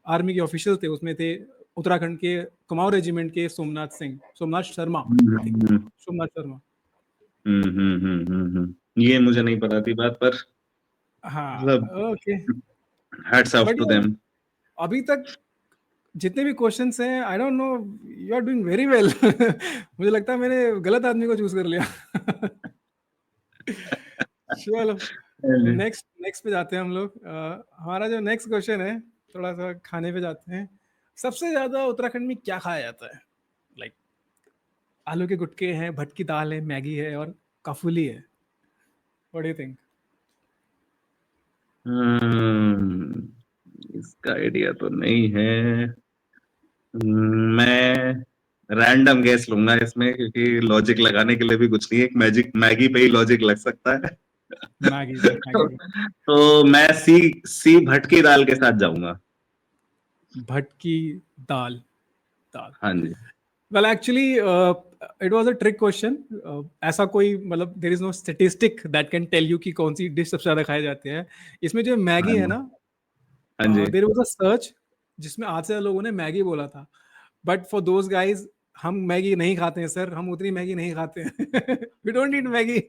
आर्मी के ऑफिशियल थे, उसमें थे उत्तराखंड के कुमाऊं रेजिमेंट के Somnath Singh, Somnath Sharma I think, hmm Somnath Sharma. ये मुझे नहीं पता थी बात, पर हाँ मतलब okay. Hats off but to them. अभी तक जितने भी क्वेश्चंस हैं, I don't know, you are doing very well. मुझे लगता है मैंने गलत आदमी को चूज कर लिया। चलो नेक्स्ट नेक्स्ट पे जाते हैं हम लोग। हमारा जो नेक्स्ट क्वेश्चन है, थोड़ा सा खाने पे जाते हैं। सबसे ज्यादा उत्तराखंड में क्या खाया जाता है? लाइक आलू के गुटके हैं, भटकी दाल है, मैगी है और काफुली है। What do you think? इसका आइडिया तो नहीं है। मैं रैंडम गैस लूंगा इसमें, क्योंकि लॉजिक लगाने के लिए भी कुछ नहीं है, एक मैजिक मैगी पे ही लॉजिक लग सकता है। मैगी पे, मैगी पे। तो मैं सी सी भटकी दाल के साथ जाऊंगा। भटकी दाल, दाल। हाँ जी। Well actually it was a trick question. ऐसा कोई मतलब there is no statistic that can tell you कि कौन सी डिश सबसे ज्यादा खाई जाती है। इसमें जो हाँ मैगी है जी। ना, हाँ जी। देयर वाज अ सर्च जिसमें आधे से ज्यादा लोगों ने मैगी बोला था। बट फॉर दोज गाइज, हम मैगी नहीं खाते हैं सर, हम उतनी मैगी नहीं खाते हैं। We don't need Maggi.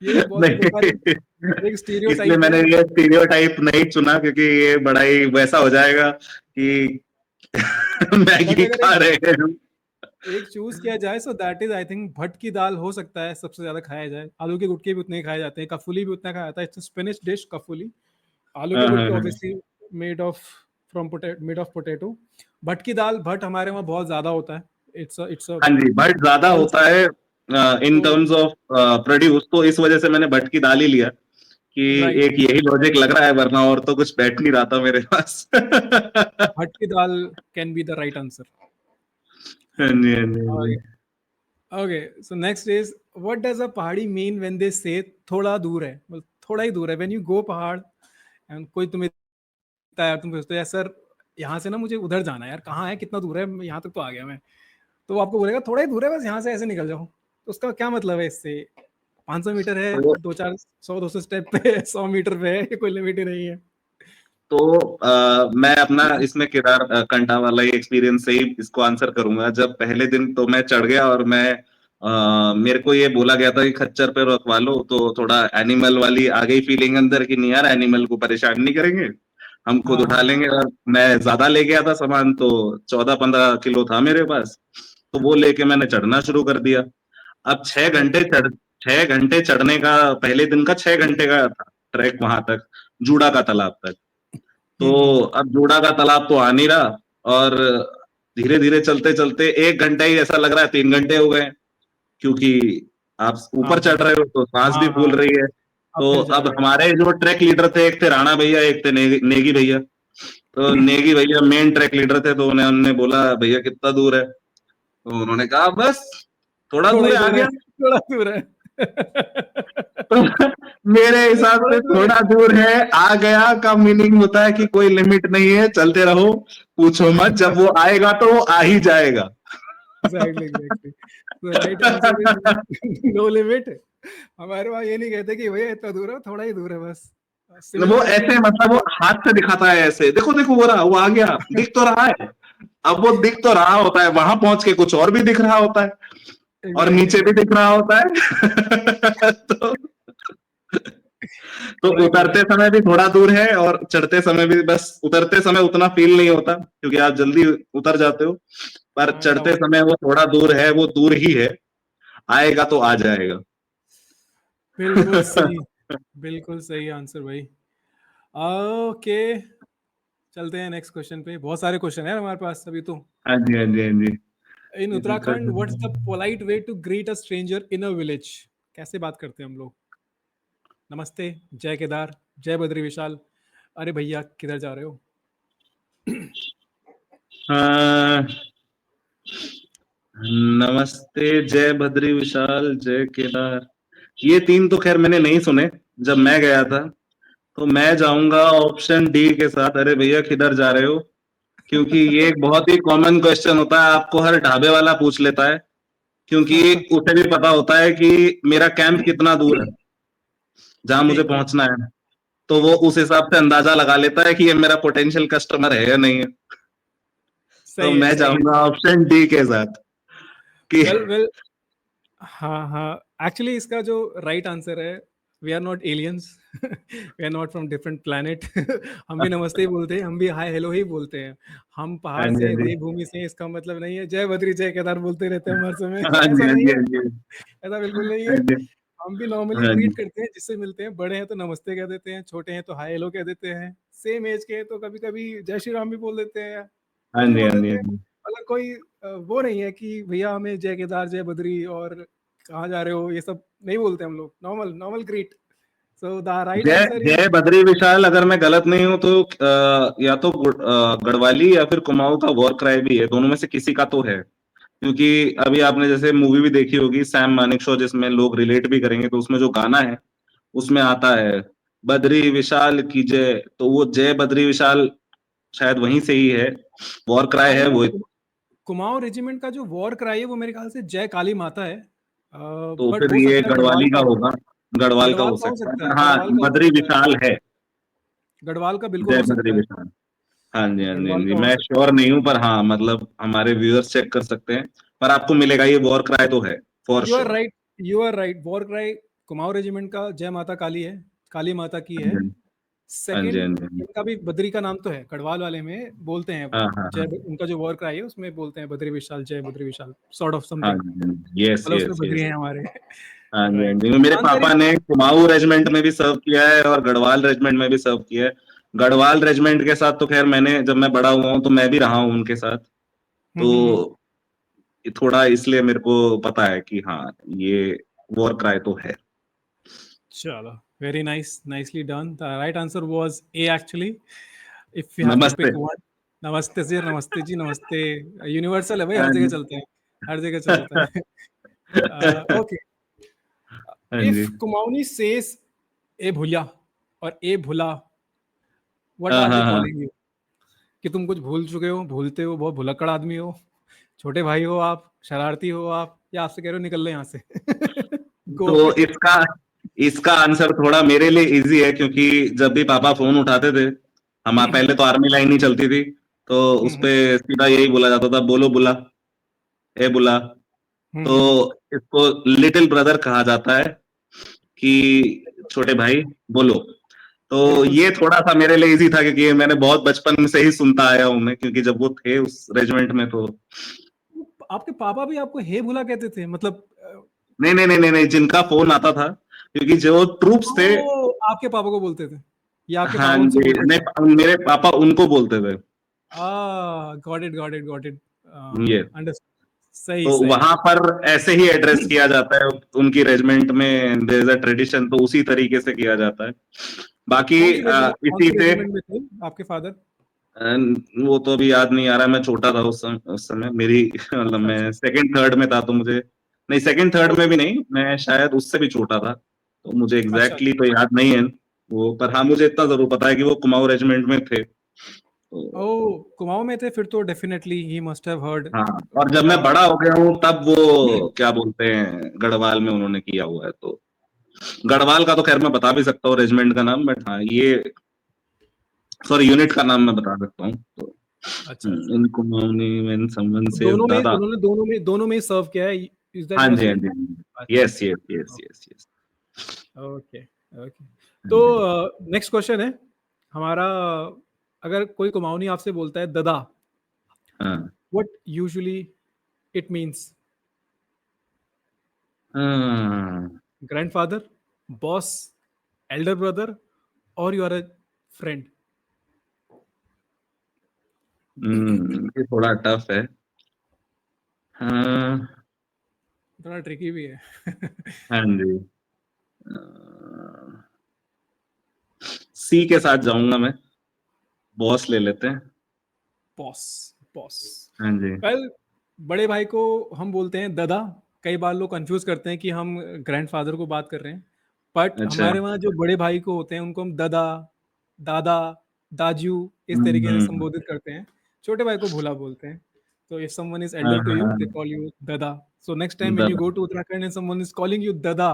ये एक बहुत ही बेकार नहीं, एक इसलिए स्टीरियोटाइप मैंने है। ये स्टीरियोटाइप नहीं चुना, क्योंकि ये बड़ा ही वैसा हो जाएगा कि बट मैगी अगर खा एक रहे हैं हम। एक चूज किया जाए, so that is I think भट की दाल हो सकता है सबसे ज्यादा खाया जाए। आलू के गुटके भी उतने ही खाए जाते हैं, कफूली भी उतना खाया जाता है। It's spinach dish kafuli. आलू के हाँ हाँ गुटके हाँ। Obviously made of from made of potato. भट की दाल, भट हमारे वहाँ बहुत ज्यादा होता है। इट्स अ हाँ जी, बट ज्यादा होता है इन तो टर्म्स ऑफ प्रोड्यूस, तो इस वजह से मैंने भट की दाल ही लिया कि राइट, एक यही लॉजिक लग रहा है, वरना और तो कुछ बैठ नहीं रहा था मेरे पास। हाँ भट की दाल can be the right answer. जी, हाँ जी, हाँ जी। Okay so next is, what does a pahadi mean when they से थोड़ा दूर है? मतलब थोड़ा ही दूर है, व्हेन यू गो पहाड़ एंड कोई तुम्हें है यार, तुम पूछते हो यार सर, यहाँ से ना मुझे उधर जाना है यार, कहाँ है, कितना दूर है, यहाँ तक तो आ गया मैं। तो वो आपको बोलेगा थोड़ा ही दूर है, बस यहाँ से ऐसे निकल जाओ। तो उसका क्या मतलब है इससे? 500 मीटर है, तो दो चार 100 200 स्टेप पे, 100 मीटर पे है, ये कोई लिमिट ही नहीं है। तो मैं अपना इसमें केदार कंठा वाला ही एक्सपीरियंस से ही इसको आंसर करूंगा। जब पहले दिन तो मैं चढ़ गया, और मैं मेरे को ये बोला गया था कि खच्चर पे रखवा लो, तो थोड़ा एनिमल वाली आ गई फीलिंग अंदर की, नहीं यार एनिमल को परेशान नहीं करेंगे, हम खुद हाँ उठा हाँ लेंगे। और मैं ज्यादा ले गया था सामान, तो 14-15 किलो था मेरे पास, तो वो लेके मैंने चढ़ना शुरू कर दिया। अब हाँ। 6 घंटे चढ़ने का, पहले दिन का 6 घंटे का था ट्रैक वहां तक, जूड़ा का तालाब तक। तो हम्म। अब जूड़ा का तालाब तो आ नहीं रहा, और धीरे धीरे चलते चलते 1 घंटा ही ऐसा लग रहा है 3 घंटे हो गए, क्योंकि आप हाँ ऊपर चढ़ रहे हो तो सांस भी हाँ फूल हाँ, रही है। तो अपहिल जा अब रही है। हमारे जो ट्रैक लीडर थे, एक थे राणा भैया, एक थे नेगी भैया। तो नेगी भैया मेन ट्रैक लीडर थे, तो उन्हें हमने बोला भैया कितना दूर है, तो उन्होंने कहा बस थोड़ा थोड़ा दूर ही है, आ दूर है, गया। थोड़ा दूर है। तो मेरे बस हिसाब थोड़ा से दूर है। थोड़ा दूर है, आ गया का मीनिंग होता है कि कोई लिमिट नहीं है, चलते रहो, पूछो मत, जब वो आएगा तो वो आ ही जाएगा। Exactly exactly. The right answer is no limit. हमारे वहाँ ये नहीं कहते कि भैया इतना दूर है, थोड़ा ही दूर है बस। वो सिमिलरली ऐसे मतलब वो हाथ से दिखाता है, ऐसे देखो देखो वो रहा, वो आ गया, दिख तो रहा है। अब वो दिख तो रहा होता है, वहां पहुंच के कुछ और भी दिख रहा होता है, और एग्जैक्टली नीचे भी एग्जैक्टली, दिख रहा होता है। तो थोड़ा ही दूर उतरते है। समय भी थोड़ा दूर है, और चढ़ते समय भी, बस उतरते समय उतना फील नहीं होता, क्योंकि आप जल्दी उतर जाते हो। पर हाँ, चढ़ते टावर। समय वो थोड़ा दूर है, वो दूर ही है, आएगा तो आ जाएगा। बिल्कुल सही, बिल्कुल सही आंसर भाई। ओके, चलते हैं नेक्स्ट क्वेश्चन पे। बहुत सारे क्वेश्चन है हमारे पास अभी तो। हाँ जी, हाँ जी, हाँ जी। In Uttarakhand what's the polite way to greet a stranger in a village? कैसे बात करते हैं हम लोग? नमस्ते, जय केदार, जय बद्री विशाल, अरे भैया किधर जा रहे हो? हाँ, नमस्ते, जय बद्री विशाल, जय केदार, ये तीन तो खैर मैंने नहीं सुने जब मैं गया था। तो मैं जाऊंगा ऑप्शन डी के साथ, अरे भैया किधर जा रहे हो। क्योंकि ये एक बहुत ही कॉमन क्वेश्चन होता है, आपको हर ढाबे वाला पूछ लेता है, क्योंकि उसे भी पता होता है कि मेरा कैंप कितना दूर है, जहां मुझे ठीक ठीक, पहुंचना है। तो वो उस हिसाब से अंदाजा लगा लेता है कि ये मेरा पोटेंशियल कस्टमर है या नहीं है। तो सही है मैं सही है। जाऊंगा ऑप्शन डी के साथ कि वेल वेल, हाँ हाँ, एक्चुअली इसका जो राइट आंसर है, we are not aliens, we are not from different planet. हम भी नमस्ते ही बोलते हैं, हम भी हाय हेलो ही बोलते हैं। हम हाँ पहाड़ जी, से हाँ हैं, जी, देवभूमि से हैं, इसका मतलब नहीं है जय बद्री जय केदार बोलते रहते हैं हर समय। हाँ जी, ऐसा हाँ नहीं जी, है, हाँ जी, ऐसा बिल्कुल नहीं हाँ है। जी, हम भी नॉर्मली हाँ ग्रीट जी, करते हैं जिससे मिलते हैं। बड़े हैं तो नमस्ते कह देते हैं, छोटे हैं तो हाय हेलो कह देते हैं, सेम एज के हैं तो कभी कभी जय श्री राम भी बोल देते हैं, हाँ कुछ भी जी, बोल हाँ जी, देते हाँ हैं। जी। मतलब कोई वो नहीं है कि भैया हमें जय केदार जय बद्री और कहाँ जा रहे हो ये सब नहीं बोलते हम लोग। Normal normal greet. So the right जय आंसर इज, जय बद्री विशाल, अगर मैं गलत नहीं हूं तो या तो गढ़वाली या फिर कुमाऊं का वॉर क्राई भी है, दोनों में से किसी का तो है। क्योंकि अभी आपने जैसे मूवी भी देखी होगी सैम मानिक शो, जिसमें लोग रिलेट भी करेंगे, तो उसमें जो गाना है उसमें आता है बद्री विशाल की जय, तो वो जय बद्री विशाल शायद वहीं से ही है, वॉर क्राई हाँ है ये वो। कुमाऊं रेजिमेंट का जो वॉर क्राई है वो मेरे ख्याल से जय काली माता है, तो बट फिर हो ये सकता है गढ़वाल गढ़वाली का का हो। होगा, गढ़वाल का गढ़वाल हो का हो सकता है, सकता है, पर हाँ गढ़वाल का हो बद्री सकता है, विशाल है। गढ़वाल का बिल्कुल जय हो बद्री सकता है, विशाल। हाँ जी, हाँ जी, हाँ गढ़वाल जी, का हो मैं सकता है। श्योर नहीं हूँ, पर हाँ मतलब हमारे व्यूअर्स चेक कर सकते हैं, पर आपको मिलेगा, ये वॉर क्राई तो है for you are sure. Right, you are right, war cry Kumaon regiment का जय माता काली है, काली माता की है। हाँ जी, सेकंड, हाँ जी, हाँ जी, इनका भी बद्री का नाम तो है, गढ़वाल वाले में बोलते हैं हाँ हाँ जय, हाँ उनका जो वॉर क्राई है उसमें बोलते हैं बद्री विशाल जय बद्री विशाल, सॉर्ट ऑफ हाँ समथिंग। जी, यस मतलब उसमें यस बद्री यस। हैं हमारे। हाँ जी, हाँ राइट, जी, मेरे आंसर पापा इज, ने कुमाऊं रेजिमेंट में भी सर्व किया है और गढ़वाल रेजिमेंट में भी सर्व किया है। गढ़वाल रेजिमेंट के साथ तो खैर मैंने, जब मैं बड़ा हुआ हूँ तो मैं भी रहा हूँ उनके साथ। हम्म, तो ये थोड़ा इसलिए मेरे को पता है कि हाँ, ये वॉर क्राई तो है। चलो, very nice, nicely done. The right answer was A actually, if you have to namaste. Pick one. नमस्ते जी, नमस्ते जी, नमस्ते यूनिवर्सल है भाई, हर हाँ जगह जी। चलता है, हर जगह चलता है। ओके, हाँ जी। इफ कुमाऊनी सेज ए भूलिया और ए भुला, व्हाट हाँ आर दे हाँ हाँ। Calling you? कि तुम कुछ भूल चुके हो, भूलते हो, बहुत भुलक्कड़ आदमी हो, छोटे भाई हो आप, शरारती हो आप, या आपसे कह रहे हो निकल ले यहाँ से? गो। तो इसका इसका आंसर थोड़ा मेरे लिए इजी है, क्योंकि जब भी पापा फोन उठाते थे, हम पहले तो आर्मी लाइन ही चलती थी, तो उस पे सीधा यही बोला जाता था, बोलो बुला, ए बुला। तो इसको लिटिल ब्रदर कहा जाता है, कि छोटे भाई बोलो। तो बिल्कुल ये सही। थोड़ा सा मेरे लिए इजी था, क्योंकि ये मैंने बहुत बचपन से ही सुनता आया हूं मैं, क्योंकि जब वो थे उस रेजिमेंट में तो। आपके पापा भी आपको हे भुला कहते थे मतलब? नहीं नहीं नहीं नहीं नहीं, जिनका फोन आता था, क्योंकि जो ट्रूप्स थे। ओ, आपके पापा को बोलते थे या आपके हाँ पापा उनसे जी, बोलते थे? नहीं मेरे पापा उनको बोलते थे। Got it got it got it, ये अंडरस्टूड। सही तो सही। वहां पर ऐसे ही एड्रेस किया जाता है, उनकी रेजिमेंट में देयर इज अ ट्रेडिशन, तो उसी तरीके से किया जाता है। बाकी कौन इसी सी से रेजिमेंट में थे आपके फादर? वो तो अभी याद नहीं आ रहा, मैं छोटा था उस समय मेरी मतलब अच्छा अच्छा। मैं सेकंड थर्ड में था, तो मुझे नहीं, सेकंड थर्ड में ओके, भी नहीं, मैं शायद उससे भी छोटा था, तो मुझे अच्छा एग्जैक्टली अच्छा। तो याद नहीं है वो, पर हाँ मुझे इतना जरूर पता है कि वो कुमाऊं रेजिमेंट में थे, तो। ओ, कुमाऊं में थे फिर तो definitely he must have heard हाँ, और जब मैं बड़ा हो गया हूँ तब वो क्या बोलते हैं, गढ़वाल में उन्होंने किया हुआ है, तो गढ़वाल का तो खैर मैं बता भी सकता हूँ रेजिमेंट का नाम, बट हाँ ये, सॉरी, यूनिट का नाम मैं बता सकता हूँ, तो अच्छा अच्छा। इन कुमाऊनी व्हेन समवन तो सेज दोनों में दादा। उन्होंने दोनों में ही सर्व किया है, इज दैट हाँ यू आर जी, हाँ सेइंग? जी, अच्छा यस अच्छा। Yes yes yes yes. Okay okay. तो नेक्स्ट क्वेश्चन है हमारा, अगर कोई कुमाऊनी आपसे बोलता है ददा, हाँ what usually it means? Grandfather, boss, elder brother, or you are a friend? ये थोड़ा टफ है। हाँ। थोड़ा ट्रिकी भी है। हाँ जी। सी के साथ जाऊंगा मैं। बॉस ले लेते हैं। Boss, boss. हाँ जी। वेल, बड़े भाई को हम बोलते हैं दादा। कई बार लोग कंफ्यूज करते हैं कि हम ग्रैंडफादर को बात कर रहे हैं, बट अच्छा। हमारे वहाँ जो बड़े भाई को होते हैं उनको हम दादा, दादा, दाजू इस तरीके से हम्म। संबोधित करते हैं। छोटे भाई को भोला बोलते हैं। तो इफ समवन इज हाँ एल्डर टू यू हाँ। They call you dada. So next time when you dada. Go to Uttarakhand and someone is calling you dada,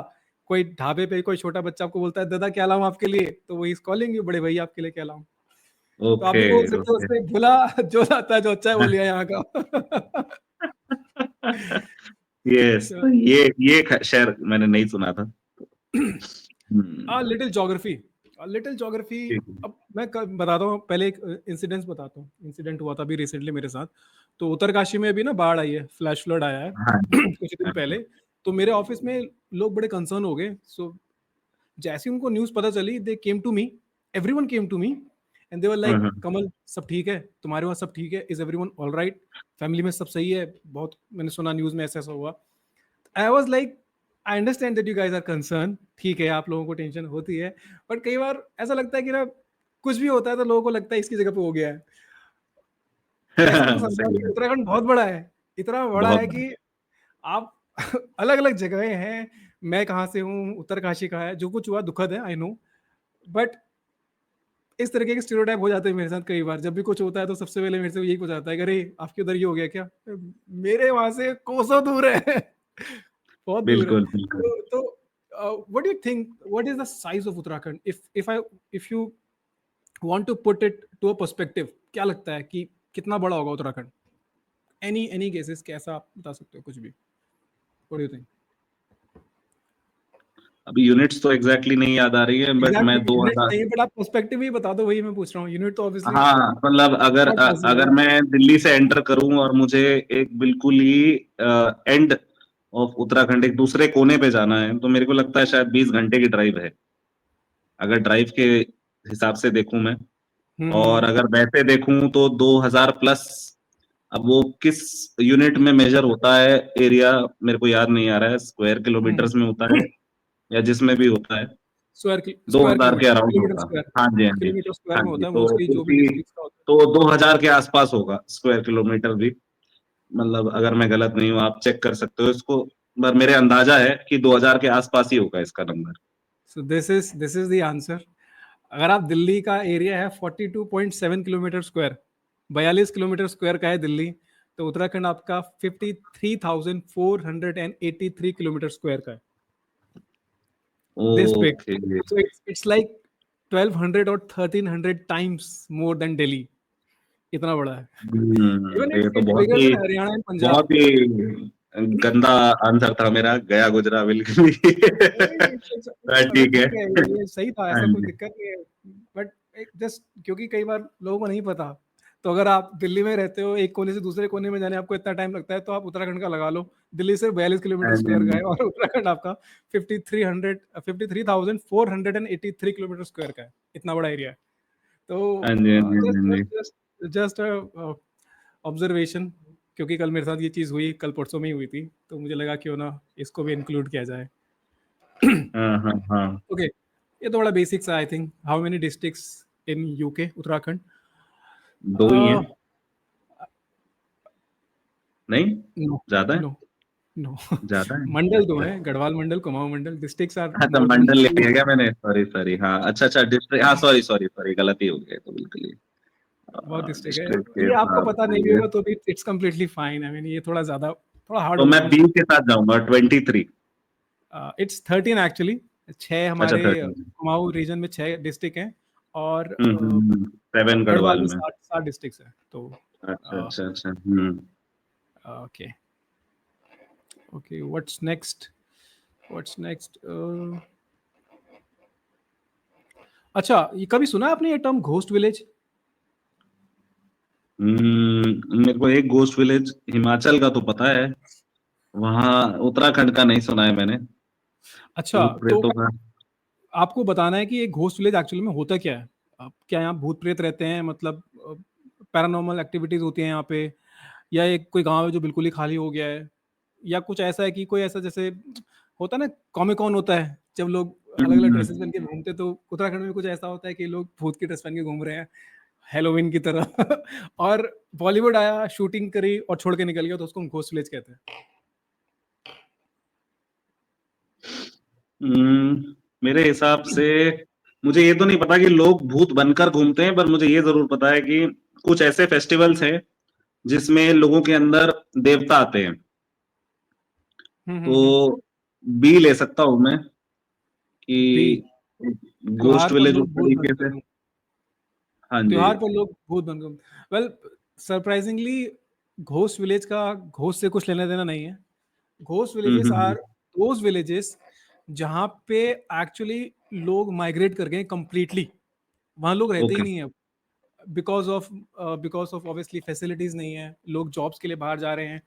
कोई ढाबे पे कोई छोटा बच्चा आपको बोलता है दादा क्या लाऊं आपके लिए, तो वो इज कॉलिंग यू बड़े भैया आपके लिए क्या लाऊं। तो आप ओके। भी बोल सकते हो ओके। उससे भोला, जो आता है जो अच्छा है वो लिया यहाँ का। यस, So, ये शेर मैंने नहीं सुना था। हम्म। Little geography, little geography. ठीक है। अब मैं बताता हूँ, पहले एक इंसिडेंट बताता हूँ। इंसिडेंट हुआ था अभी रिसेंटली मेरे साथ। तो उत्तरकाशी में भी ना बाढ़ आई है, फ्लैश फ्लड आया है हाँ जी। कुछ दिन हाँ जी। पहले। तो मेरे ऑफिस में लोग बड़े कंसर्न हो गए। सो जैसे ही उनको न्यूज़ पता चली, they came to me, everyone came to me and they were like, hmm. Kamal सब ठीक है, तुम्हारे वहाँ सब ठीक है, इज एवरीवन ऑलराइट, फैमिली में सब सही है, बहुत मैंने सुना न्यूज़ में ऐसा ऐसा हुआ। I was like, I understand that you guys are concern, ठीक है आप लोगों को टेंशन होती है, बट कई बार ऐसा लगता है कि ना कुछ भी होता है तो लोगों को लगता है इसकी जगह पे हो गया है। कैसे उनको समझाओ सही कि है। उत्तराखंड बहुत बड़ा है, इतना बड़ा बहुत है बड़ा। कि आप अलग अलग जगहें हैं। मैं कहाँ से हूँ, उत्तरकाशी का है, जो कुछ हुआ दुखद है, आई नो, बट इस तरीके के स्टीरियोटाइप हो जाते हैं मेरे साथ। कई बार जब भी कुछ होता है तो सबसे पहले मेरे से यही पूछा जाता है कि अरे आपके उधर ये हो गया क्या। मेरे वहां से कोसों दूर है। बहुत दूर है। बिल्कुल बिल्कुल। तो what do you think, what is the size of Uttarakhand, if you want to put it to a perspective, क्या लगता है कि कितना बड़ा होगा उत्तराखंड? एनी केसेस, कैसा आप बता सकते हो कुछ भी, व्हाट डू यू थिंक? अभी यूनिट्स तो एग्जैक्टली नहीं याद आ रही है, बट मैं एग्जैक्टली यूनिट 2000। नहीं, बट आप पर्सपेक्टिव ही बता दो, वही मैं पूछ रहा हूँ। यूनिट तो ऑब्वियसली हाँ, मतलब अगर नॉट अगर पॉसिबल। मैं दिल्ली से एंटर करूं और मुझे एक बिल्कुल ही एंड ऑफ उत्तराखंड, एक दूसरे कोने पे जाना है, तो मेरे को लगता है शायद 20 घंटे की ड्राइव है, अगर ड्राइव के हिसाब से देखूं मैं। और हम्म। अगर वैसे देखूं तो 2000 प्लस। अब वो किस यूनिट में मेजर होता है, एरिया मेरे को याद नहीं आ रहा है, स्क्वायर किलोमीटर्स में होता है या जिसमें भी होता है। स्क्वायर 2000 के किलोमीटर, अराउंड किलोमीटर होगा। स्क्वायर, हाँ जी, हाँ जी। किलोमीटर स्क्वायर हाँ में जी, होता है तो मोस्टली जो भी उसी डिस्ट्रिक्ट का होता तो 2000 के आसपास होगा स्क्वायर किलोमीटर भी। मतलब अगर मैं गलत नहीं हूँ, आप चेक कर सकते हो इसको, पर मेरे अंदाजा है कि 2000 के आसपास ही होगा इसका नंबर। है। So this is the answer. अगर आप, दिल्ली का एरिया है 42.7 किलोमीटर स्क्वायर, 42 किलोमीटर स्क्वायर का है दिल्ली। तो उत्तराखंड आपका 53,483 किलोमीटर स्क्वायर का है, this big. Okay. So it's like 1200 और 1300 टाइम्स मोर देन दिल्ली, इतना बड़ा है। इवन ये इट्स तो इट्स बहुत बिगर ही देन हरियाणा एंड पंजाब। बहुत ही गंदा आंसर था मेरा, गया गुजरा बिल्कुल ही। पर ठीक है। ठीक है, ये सही था, हाँ ऐसा कोई जी। दिक्कत नहीं है। बट जस्ट क्योंकि कई बार लोगों को नहीं पता, तो अगर आप दिल्ली में रहते हो, एक कोने से दूसरे कोने में जाने आपको इतना टाइम लगता है, तो आप उत्तराखंड का लगा लो। दिल्ली सिर्फ 42 किलोमीटर हाँ जी, स्क्वायर हाँ का जी। है, और उत्तराखंड आपका 53,483 किलोमीटर स्क्वायर का है, इतना बड़ा एरिया है। हाँ जी, हाँ तो जी, हाँ जी। जस्ट ऑब्जर्वेशन, क्योंकि कल मेरे साथ ये चीज़ हुई, कल परसों में ही हुई थी, तो मुझे लगा क्यों ना इसको भी इंक्लूड किया जाए। हाँ हाँ हाँ। ओके, ये तो बड़ा बेसिक सा, I think. How many districts in UK, Uttarakhand? दो ही हैं। नहीं, नो, ज्यादा है। No, no. ज्यादा है। मंडल दो अच्छा। है, गढ़वाल मंडल, कुमाऊं मंडल। डिस्ट्रिक्ट्स आर अच्छा, मोर देन मंडल ले 2। लिया क्या मैंने, सॉरी सॉरी, हाँ अच्छा अच्छा, डिस्ट्रिक्ट, हाँ सॉरी सॉरी सॉरी, गलती हो गई तो बिल्कुल ही। बहुत डिस्ट्रिक्ट डिस्ट्रिक्ट के है, ये आपको हिसाब पता नहीं भी से। होगा तो भी it's completely fine. I mean ये थोड़ा ज्यादा, थोड़ा हार्ड तो होगा मैं बी आंसर। के साथ जाऊंगा, 23। It's 13 actually. 6 अच्छा, हमारे 13। कुमाऊं रीजन में 6 डिस्ट्रिक्ट हैं, और 7 गढ़वाल गढ़वाल में में। 7 डिस्ट्रिक्ट है। तो अच्छा अच्छा अच्छा। Okay, okay, what's next, what's next? अच्छा, ये कभी सुना है आपने ये टर्म घोस्ट विलेज? मेरे को एक घोस्ट विलेज हिमाचल का तो पता है, वहाँ उत्तराखंड का नहीं सुना है मैंने, अच्छा, भूत तो प्रेतों का। आपको बताना है कि एक घोस्ट विलेज एक्चुअली में होता क्या है? क्या यहाँ भूत प्रेत रहते हैं, मतलब पैरानॉर्मल एक्टिविटीज होती हैं यहाँ पे, या एक कोई गांव है जो बिल्कुल ही खाली हो गया है, या कुछ ऐसा है कि कोई ऐसा जैसे होता है ना, कॉमिक कॉन होता है जब लोग अलग अलग हम्म, ड्रेसेस पहन के घूमते, तो उत्तराखंड में कुछ ऐसा होता है कि लोग भूत की ड्रेस पहन के घूम रहे हैं हेलोवीन की तरह और बॉलीवुड आया, शूटिंग करी और छोड़ के निकल गया, तो उसको हम घोस्ट विलेज कहते हैं। मेरे हिसाब से मुझे ये तो नहीं पता कि लोग भूत बनकर घूमते हैं, पर मुझे ये जरूर पता है कि कुछ ऐसे फेस्टिवल्स हैं जिसमें लोगों के अंदर देवता आते हैं। हम्म। तो बी ले सकता हूं मैं बी, कि घोस्ट त्योहार पर विलेज उस लोग भूत तरीके बनकर से। घूम हाँ जी। त्योहार पर लोग भूत बनकर वेल, सरप्राइजिंगली घोस्ट विलेज का घोस्ट से कुछ लेना देना नहीं है। Ghost villages hmm. Are those villages जहाँ पे एक्चुअली लोग माइग्रेट कर गए कंप्लीटली, वहाँ लोग रहते ही ओके। नहीं है। बिकॉज ऑफ ऑब्वियसली फैसिलिटीज नहीं है, लोग जॉब्स के लिए बाहर जा रहे हैं,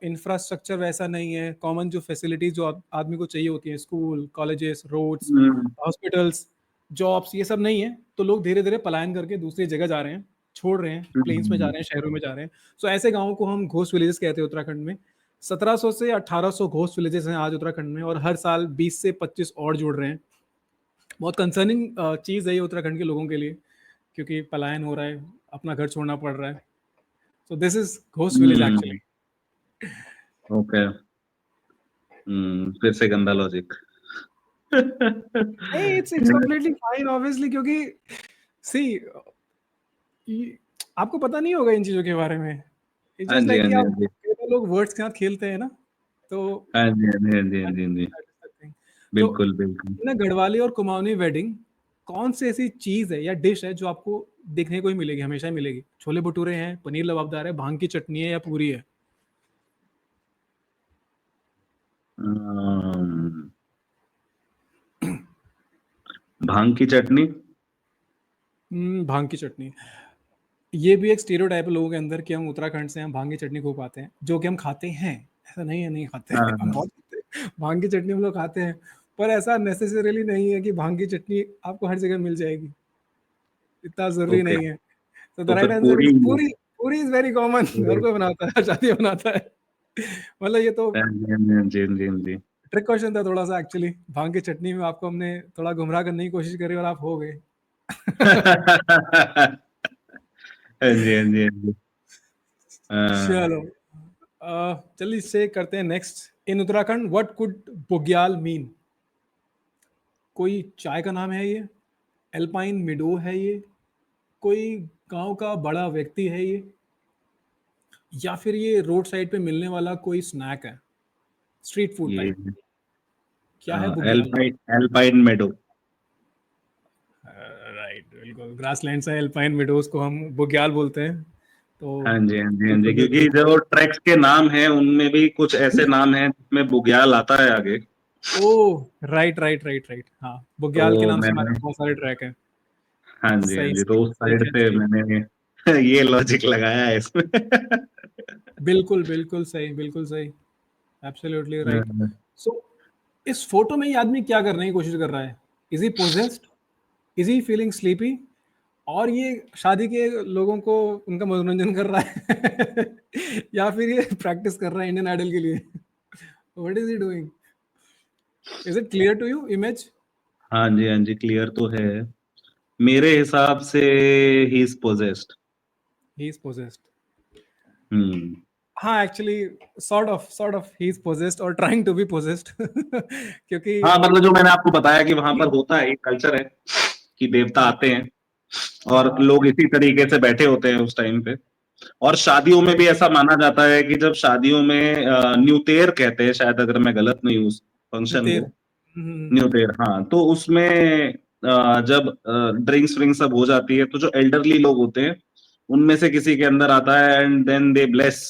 इंफ्रास्ट्रक्चर वैसा नहीं है, कॉमन जो फैसिलिटीज जो आदमी को चाहिए होती है, स्कूल, कॉलेजेस, रोड्स, हम्म हॉस्पिटल्स, जॉब्स, ये सब नहीं है, तो लोग धीरे धीरे पलायन करके दूसरी जगह जा रहे हैं, छोड़ रहे हैं, प्लेन्स में जा हम्म रहे हैं, शहरों में जा रहे हैं। सो ऐसे गाँवों को हम घोस्ट विलेजेस कहते हैं उत्तराखंड में। 1700 से 1800 घोस्ट विलेजेस हैं आज उत्तराखंड में, और हर साल 20 से 25 और जुड़ रहे हैं। बहुत कंसर्निंग चीज़ है ये उत्तराखंड के लोगों के लिए, क्योंकि पलायन हो रहा है, अपना घर छोड़ना पड़ रहा है। So this is ghost village actually. Hmm, okay. फिर से गंदा लॉजिक। नहीं, इट्स कंप्लीटली फाइन ऑब्वियसली, क्योंकि सी, आपको पता नहीं होगा इन चीज़ों के बारे में। इट्स हाँ जस्ट जी, लाइक हाँ कि जी, आप, हाँ जी, कई बार लोग वर्ड्स के साथ खेलते हैं ना, तो हाँ जी, हाँ जी, हाँ जी, हाँ जी, हाँ जी। that is the thing। तो बिल्कुल बिल्कुल। ना, गढ़वाली और कुमाऊनी वेडिंग कौन सी ऐसी चीज़ है या डिश है जो आपको देखने को ही मिलेगी, हमेशा ही मिलेगी? छोले भटूरे हैं, पनीर लबाबदार है, भांग की चटनी है, या पूरी है? अम्म, भांग की चटनी। भांग की चटनी। ये भी एक स्टीरियोटाइप है लोगों के अंदर कि हम उत्तराखंड से, हम भांग की चटनी खूब खाते हैं, जो कि हम खाते हैं। ऐसा नहीं है नहीं खाते हाँ हैं, हम हाँ। बहुत खाते हैं, भांग की चटनी हम लोग खाते हैं। पर ऐसा नेसेसरीली नहीं है कि भांग की चटनी आपको हर जगह मिल जाएगी, इतना जरूरी ओके, नहीं है। तो द तो राइट फिर आंसर पूरी। इज पूरी। पूरी इज वेरी कॉमन, हर पूरी। कोई बनाता है, हर शादी में बनाता है। मतलब ये तो हाँ जी, हाँ जी, हाँ जी, हाँ जी, हाँ जी। ट्रिक क्वेश्चन था थोड़ा सा एक्चुअली, भांग की चटनी में आपको हमने थोड़ा गुमराह करने की कोशिश करी और आप हो गए। हाँ जी, हाँ जी, हाँ जी। हाँ। चलो, चलिए इससे करते हैं next. In Uttarakhand what could Bugyal mean? कोई चाय का नाम है ये, एल्पाइन मिडो है ये, कोई गांव का बड़ा व्यक्ति है ये, या फिर ये रोड साइड पे मिलने वाला कोई स्नैक है, स्ट्रीट फूड ये टाइप? क्या है बुग्याल? एल्पाइन एल्पाइन मेडो। राइट, बिल्कुल, ग्रासलैंड से एल्पाइन मिडोज को हम बुग्याल बोलते हैं, तो हाँ जी, हाँ जी, हाँ जी, बिल्कुल क्योंकि बिल्कुल। जो ट्रैक्स के नाम हैं उनमें भी कुछ ऐसे नाम हैं जिसमें बुग्याल आता है आगे। ओ, राइट राइट राइट राइट, हाँ, बुग्याल के तो नाम से हमारे मैंने, बहुत सारे ट्रैक हैं। हाँ जी, हाँ सही जी, सही तो उस सही साइड कैच से किया। मैंने ये लॉजिक लगाया है इसमें। बिल्कुल बिल्कुल सही, बिल्कुल सही, एब्सोल्युटली राइट। हाँ, सो इस फोटो में ये आदमी क्या करने की कोशिश कर रहा है? Is he possessed? Is he feeling sleepy? और ये शादी के लोगों को उनका मनोरंजन कर रहा है या फिर ये प्रैक्टिस कर रहा है इंडियन आइडल के लिए? What is he doing? Is it clear to you image? हाँ जी, हाँ जी, क्लियर तो है। मेरे हिसाब से he is possessed. He is possessed. Hmm. हाँ, actually sort of he is possessed और ट्राइंग टू बी पोजेस्ड क्योंकि हाँ, मतलब जो मैंने आपको बताया कि वहां पर होता है, एक कल्चर है कि देवता आते हैं और हाँ, लोग इसी तरीके से बैठे होते हैं उस टाइम पे। और शादियों में भी ऐसा माना जाता है कि जब शादियों में न्यूतेर कहते हैं शायद, अगर मैं गलत नहीं हूँ, उस फंक्शन तेर को। न्यूतेर, हाँ, तो उसमें जब ड्रिंक्स व्रिंक्स सब हो जाती है, तो जो एल्डरली लोग होते हैं उनमें से किसी के अंदर आता है and then they bless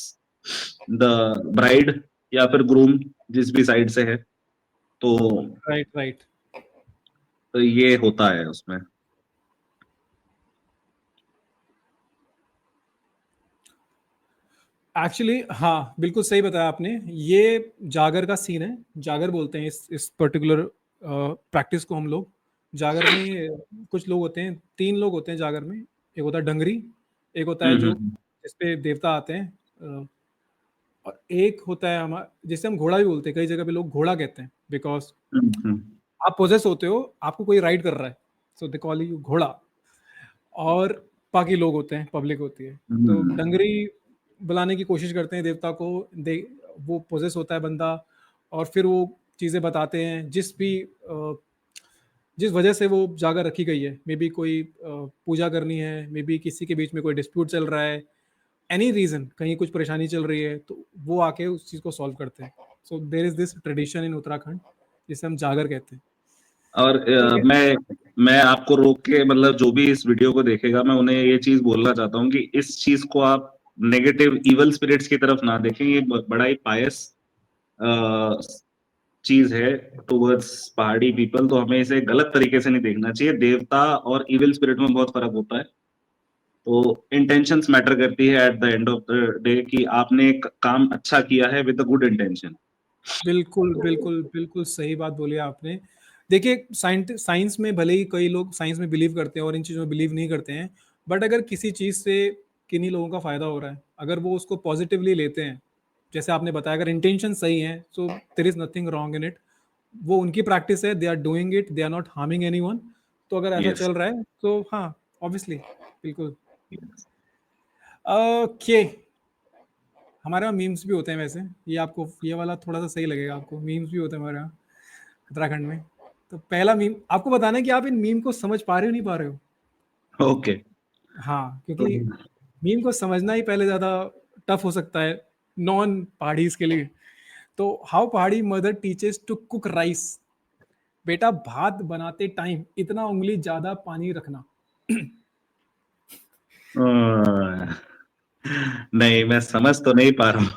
the bride या फिर ग्रूम, जिस भी साइड से है। तो राइट राइट। ये होता है उसमें। एक्चुअली हाँ, बिल्कुल सही बताया आपने। ये जागर का सीन है, जागर बोलते हैं इस पर्टिकुलर प्रैक्टिस को हम लोग। जागर में कुछ लोग होते हैं, 3 लोग होते हैं जागर में। एक होता है डंगरी, एक होता है जो हम्म। जिसपे देवता आते हैं, और एक होता है जिसे हम घोड़ा भी बोलते हैं, कई जगह पे लोग घोड़ा कहते हैं, बिकॉज़ हम्म। आप पोजेस होते हो, आपको कोई राइड कर रहा है, सो दे कॉल यू घोड़ा। और बाकी लोग होते हैं, पब्लिक होती है। तो हम्म। डंगरी बुलाने की कोशिश करते हैं देवता को, दे वो पोजेस होता है बंदा, और फिर वो चीज़ें बताते हैं जिस वजह से वो जागर रखी गई है। मे बी कोई पूजा करनी है, मे बी किसी के बीच में कोई डिस्प्यूट चल रहा है, एनी रीज़न, कहीं कुछ परेशानी चल रही है, तो वो आके उस चीज़ को सॉल्व करते हैं। So there is this tradition in Uttarakhand, जिसे हम जागर कहते हैं। और ठीक है। मैं आपको रोक के, मतलब जो भी इस वीडियो को देखेगा, मैं उन्हें ये चीज बोलना चाहता हूँ कि इस चीज को आप नेगेटिव इवल स्पिरिट्स की तरफ ना देखें। ये बड़ा ही पायस चीज है टुवर्ड्स पहाड़ी पीपल, तो हमें इसे गलत तरीके से नहीं देखना चाहिए। देवता और इविल स्पिरिट में बहुत फर्क होता है। तो इंटेंशंस मैटर करती है at the end of the day, कि आपने एक काम अच्छा किया है विद अ गुड इंटेंशन। बिल्कुल, बिल्कुल, बिल्कुल सही बात बोली आपने। देखिए, साइंस में भले ही कई लोग साइंस में बिलीव करते हैं और इन चीज़ों में बिलीव नहीं करते हैं, बट अगर किसी चीज़ से किन्हीं लोगों का फ़ायदा हो रहा है, अगर वो उसको पॉज़िटिवली लेते हैं, जैसे आपने बताया, अगर इंटेंशन सही है, so there is nothing wrong in it. वो उनकी प्रैक्टिस है, they are doing it, they are not harming anyone. तो अगर ऐसा यस। चल रहा है, तो हाँ, ऑब्वियसली, बिल्कुल। ओके, हमारे यहाँ मीम्स भी होते हैं वैसे। ये आपको ये वाला थोड़ा-सा सही लगेगा आपको, मीम्स भी होते हैं हमारे यहाँ। उत्तराखंड में। तो पहला मीम आपको बताना है कि आप इन मीम को समझ पा रहे हो, नहीं पा रहे हो? ओके। हाँ, क्योंकि मीम को समझना ही पहले ज़्यादा टफ हो सकता है नॉन पहाड़ीज़ के लिए। तो how Pahari mother teaches to cook rice. बेटा, भात बनाते टाइम इतना उँगली ज़्यादा पानी रखना। नहीं, मैं समझ तो नहीं पा रहा हूँ।